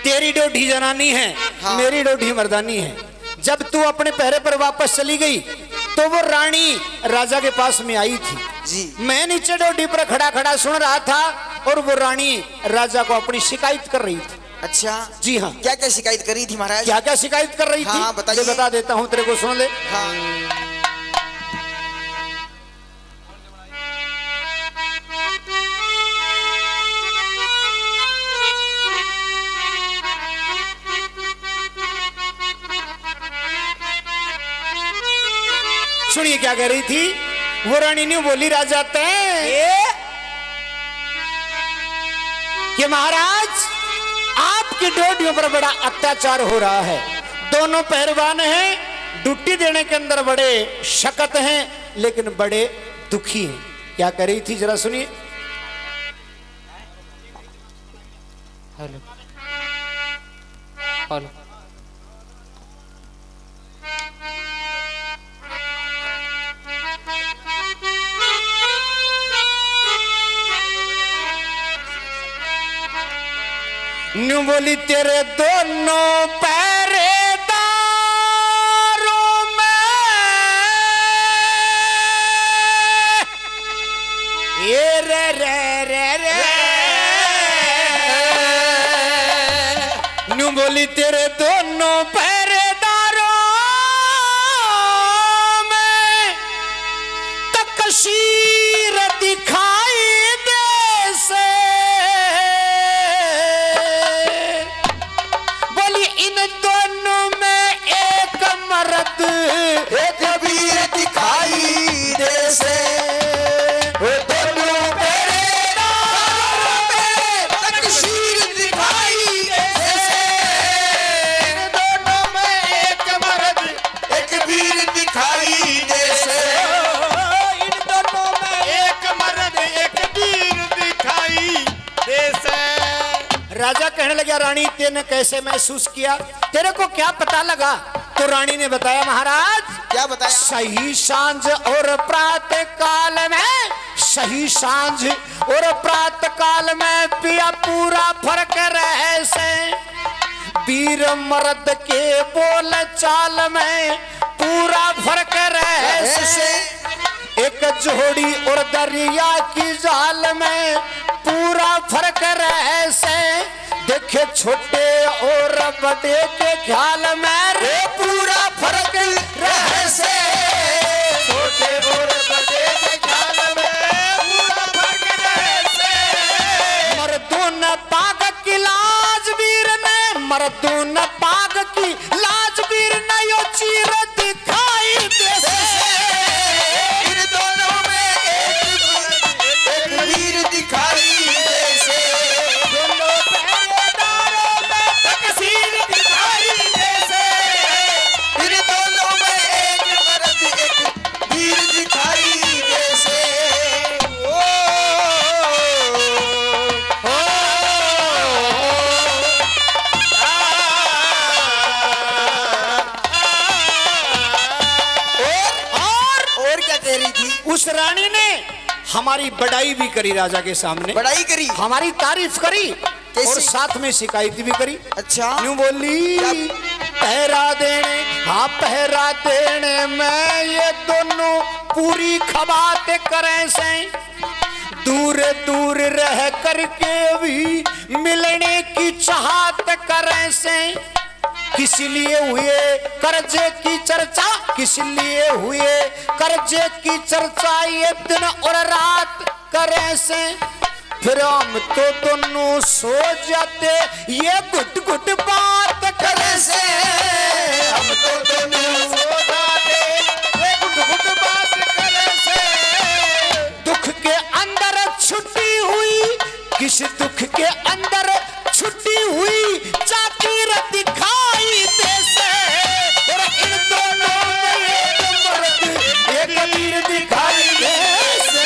तेरी डोढ़ी जनानी है, हाँ। मेरी डोढ़ी मर्दानी है। जब तू अपने पहरे पर वापस चली गई तो वो रानी राजा के पास में आई थी जी। मैं नीचे डोढ़ी पर खड़ा खड़ा सुन रहा था और वो रानी राजा को अपनी शिकायत कर रही थी। अच्छा जी हाँ। क्या क्या शिकायत करी थी महाराज? क्या क्या शिकायत कर रही थी? हाँ, बताइए। मैं बता देता हूँ तेरे को, सुन ले। हाँ। सुनिए क्या कह रही थी वो रानी ने बोली राजा कि महाराज आपकी डोडियों पर बड़ा अत्याचार हो रहा है। दोनों पहलवान हैं, ड्यूटी देने के अंदर बड़े शकत हैं, लेकिन बड़े दुखी हैं। क्या कर रही थी जरा सुनिए। हेलो हेलो न्यू बोली तेरे दोनों पहरेदारों में ये रे रे रे रे न्यू बोली तेरे दोनों पहरेदारों में तकशीर दिखाई दे से इन दोनों में एक मर्द एक वीर दिखाई दे से, दोनों पहरेदारों में तकशीर दिखाई दे से, दोनों में एक मर्द एक वीर दिखाई दे से, इन दोनों में एक मर्द एक वीर दिखाई दे से। राजा कहने लगा रानी तेने कैसे महसूस किया, तेरे को क्या पता लगा? तो रानी ने बताया महाराज क्या बताया? सही सांझ और प्रातः काल में, सही सांझ और प्रातः काल में पिया पूरा फर्क रहे से, वीर मर्द के बोल चाल में पूरा फर्क रहे से, एक जोड़ी और दरिया की जाल में पूरा फर्क रहे से, देखे छोटे और बड़े के ख्याल में रे पूरा फर्क रहे से, छोटे और बड़े के ख्याल में पूरा फर्क रहे से। मर्दून पाग की लाज वीर ने, मर्दून पाग की लाज वीर ने यो चीर दिखाई दे से, इन दोनों में एक उस रानी ने हमारी बड़ाई भी करी राजा के सामने, बड़ाई करी, हमारी तारीफ करी कैसे? और साथ में शिकायत भी करी। अच्छा यूं बोली पहरा देने, हाँ पहरा देने में ये दोनों पूरी खबात करें से, दूर दूर रह करके भी मिलने की चाहत करें से, किस लिए हुए कर्जे की चर्चा, किस लिए हुए कर्जे की चर्चा ये दिन और रात करें से, फिर हम तो दोनों सो जाते ये गुट गुट बात करे से, हम तो दोनों सो जाते ये गुट गुट बात करे से, दुख के अंदर छुट्टी हुई, किस दुख के अंदर छुट्टी हुई चाकीर दिखाई दे से, और इन दोनों में एक मर्द एक वीर दिखाई दे से,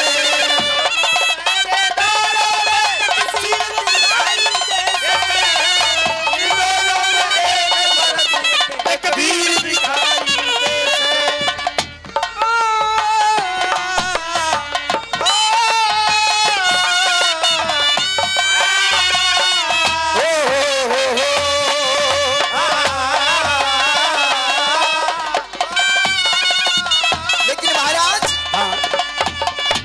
लेकिन महाराज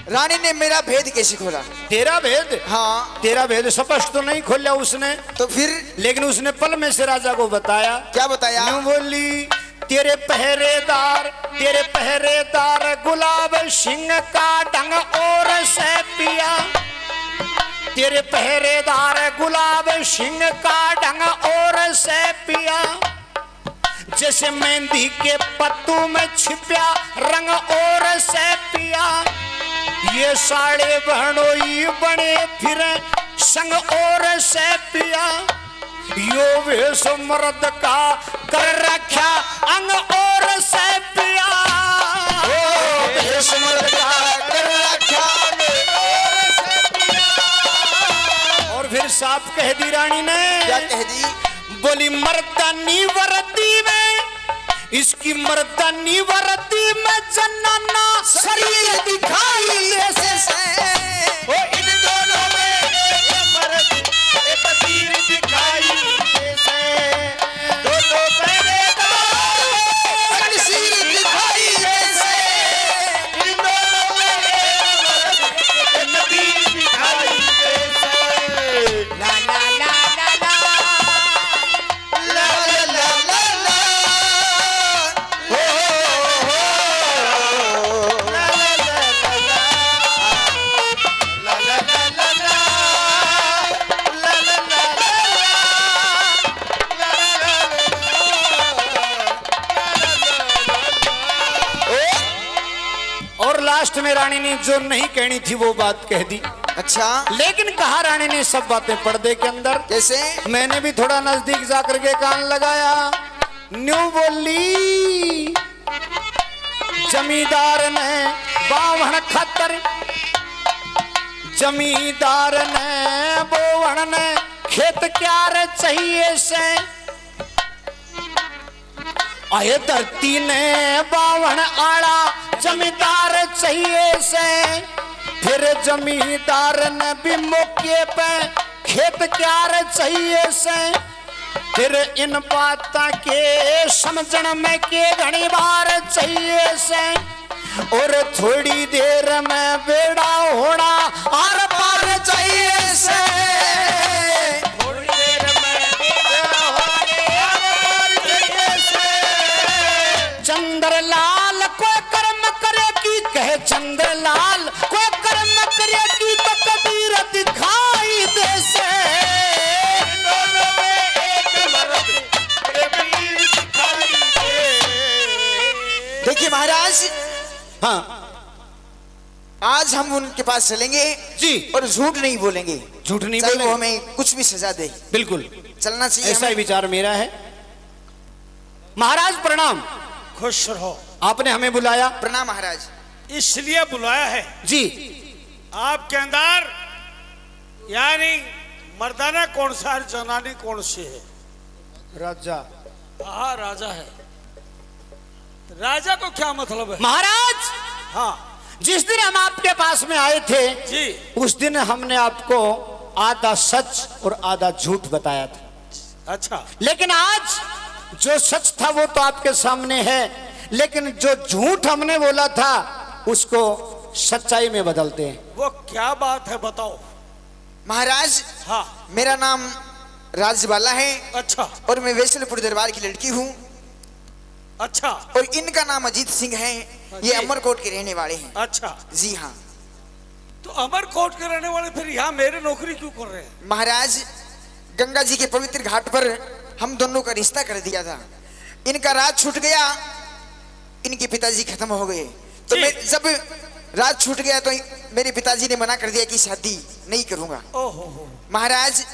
रानी ने मेरा भेद कैसे खोला? तेरा भेद, हाँ तेरा भेद स्पष्ट तो नहीं खोला उसने, तो फिर लेकिन उसने पल में से राजा को बताया। क्या बताया? यूं बोली तेरे पहरेदार गुलाब सिंह का ढंग और से पिया, तेरे पहरेदार गुलाब सिंह का ढंग और से पिया, जैसे मेहंदी के पत्तों में छिपया रंग और से पिया, ये साड़े बहनोई बने फिरे संग और से पिया, यो वेश मर्द का कर रखा अंग और से पिया, यो वेश मर्द का कर रखा अंग और से पिया। और फिर साफ कह दी रानी ने, क्या कह दी? बोली मर्दानी वर्दी में, इसकी मर्दानी वर्दी में जन्नना शरीर दिखाई दे से, ओ इन दोनों में एक मर्द एक वीर दिखाई दे से, दोनों पहरेदार शरीर दिखाई दे से, इन दोनों में एक मर्द एक वीर दिखाई दे से, ला ला ला ला ला ला ला ला ला ला, और लास्ट में रानी ने जो नहीं कहनी थी वो बात कह दी। अच्छा लेकिन कहा रानी ने सब बातें पर्दे के अंदर। कैसे? मैंने भी थोड़ा नजदीक जाकर के कान लगाया। न्यू बोली जमींदार ने बावण खतर, जमींदार ने बोवण ने खेत क्या रे चाहिए से, आये धरती ने बावण आड़ा जमींदार चाहिए से, फिर जमींदार ने भी मौके पे खेत क्या रे चाहिए से, फिर इन बातों के समझण में के घनी बार चाहिए से, और थोड़ी देर में बेड़ा होना आर पार चाहिए से, थोड़ी देर में बेड़ा होना आर पार चाहिए से। चंद्रलाल कोई कर्म करे की कहे, चंद्रलाल कोई कर्म करे की तो कबीर दिखाई दे से, दोनों में एक मर्द एक वीर दिखाई दे। देखिए महाराज, हाँ आज हम उनके पास चलेंगे जी, और झूठ नहीं बोलेंगे, झूठ नहीं चाहे वो बोलेंगे। हमें कुछ भी सजा दे, बिल्कुल चलना चाहिए ऐसा ही हमें। विचार मेरा है। महाराज प्रणाम, खुश रहो। आपने हमें बुलाया। प्रणाम महाराज। इसलिए बुलाया है जी, आपके अंदर, यानी मर्दाना कौन सा है, जनानी कौन सी है? राजा। हाँ राजा है। राजा को क्या मतलब है? महाराज हाँ जिस दिन हम आपके पास में आए थे जी उस दिन हमने आपको आधा सच और आधा झूठ बताया था। अच्छा लेकिन आज जो सच था वो तो आपके सामने है, लेकिन जो झूठ हमने बोला था उसको सच्चाई में बदलते हैं। वो क्या बात है बताओ। महाराज हाँ मेरा नाम राजबाला है अच्छा और मैं वैसलपुर दरबार की लड़की हूँ अच्छा और इनका नाम अजीत सिंह है। ये जी। अमरकोट के रहने वाले हैं। अच्छा। जी हाँ। तो अमरकोट के रहने वाले फिर यहाँ मेरे नौकरी क्यों कर रहे हैं? महाराज गंगा जी के पवित्र घाट पर हम दोनों का रिश्ता कर दिया था। इनका राज छूट गया, इनके पिताजी खत्म हो गए। तो जी। मैं जब राज छूट गया तो मेरे पिताजी ने मना कर दिया कि शादी नहीं करूंगा। ओहो महाराज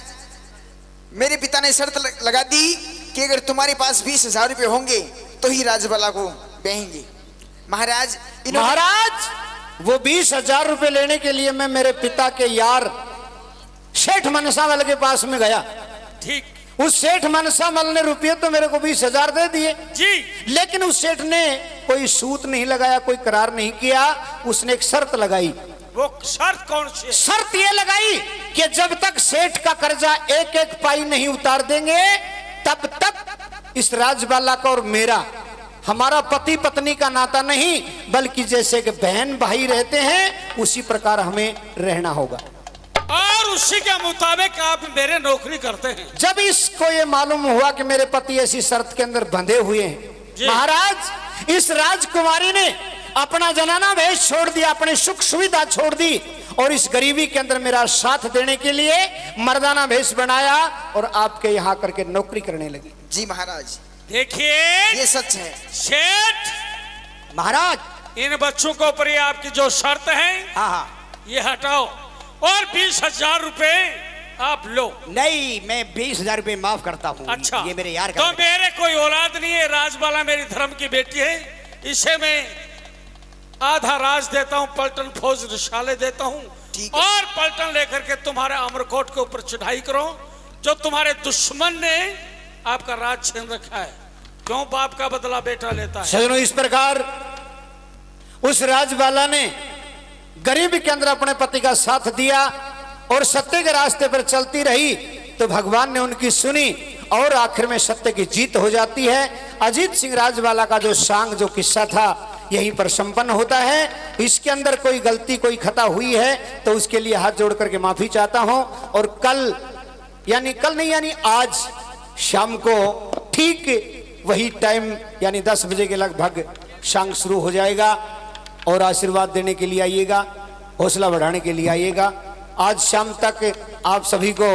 मेरे पिता ने शर्त लगा दी कि अगर तुम्हारे पास 20,000 रुपये होंगे तो ही राजबाला को ब्याहेंगे। महाराज महाराज वो 20,000 रुपए लेने के लिए मैं मेरे पिता के यार सेठ मनसामल के पास में गया। ठीक उस सेठ मनसामल ने रुपये तो मेरे को 20,000 दे दिए जी लेकिन उस सेठ ने कोई सूत नहीं लगाया, कोई करार नहीं किया। उसने एक शर्त लगाई। वो शर्त कौन सी है? शर्त ये लगाई कि जब तक सेठ का कर्जा एक एक पाई नहीं उतार देंगे तब तक इस राजबाला का और मेरा हमारा पति पत्नी का नाता नहीं बल्कि जैसे कि बहन भाई रहते हैं उसी प्रकार हमें रहना होगा। और उसी के मुताबिक आप मेरे नौकरी करते हैं। जब इसको ये मालूम हुआ कि मेरे पति ऐसी शर्त के अंदर बंधे हुए हैं, महाराज इस राजकुमारी ने अपना जनाना भेष छोड़ दिया, अपनी सुख सुविधा छोड़ दी और इस गरीबी के अंदर मेरा साथ देने के लिए मर्दाना भेष बनाया और आपके यहाँ करके नौकरी करने लगी। जी महाराज देखिए ये सच है। सेठ महाराज इन बच्चों के ऊपर ये आपकी जो शर्त है हाँ हाँ ये हटाओ और 20,000 रुपए आप लो। नहीं मैं 20,000 रुपए माफ करता हूँ। अच्छा ये मेरे यार तो मेरे कोई औलाद नहीं है, राजबाला मेरी धर्म की बेटी है, इसे मैं आधा राज देता हूँ, पलटन फौज रिशाले देता हूँ ठीक है। और पलटन लेकर के तुम्हारे अमरकोट के ऊपर चढ़ाई करो। जो तुम्हारे दुश्मन ने आपका राज छीन रखा है, क्यों बाप का बदला बेटा लेता है। सजनों इस प्रकार उस राजबाला ने गरीबी के अंदर अपने पति का साथ दिया और सत्य के रास्ते पर चलती रही तो भगवान ने उनकी सुनी और आखिर में सत्य की जीत हो जाती है। अजीत सिंह राजबाला का जो सांग जो किस्सा था यहीं पर संपन्न होता है। इसके अंदर कोई गलती कोई खता हुई है तो उसके लिए हाथ जोड़ करके माफी चाहता हूं और कल यानी आज शाम को ठीक वही टाइम यानी 10 बजे के लगभग सांग शुरू हो जाएगा और आशीर्वाद देने के लिए आइएगा, हौसला बढ़ाने के लिए आइएगा। आज शाम तक आप सभी को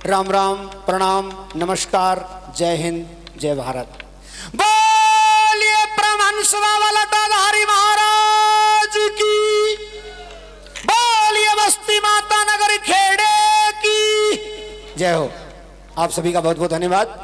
राम राम, प्रणाम, नमस्कार, जय हिंद, जय भारत। बोलिए परमहंस बाबा लटाधारी महाराज की, बोलिए बस्ती माता नगर खेड़े की जय हो। आप सभी का बहुत बहुत धन्यवाद।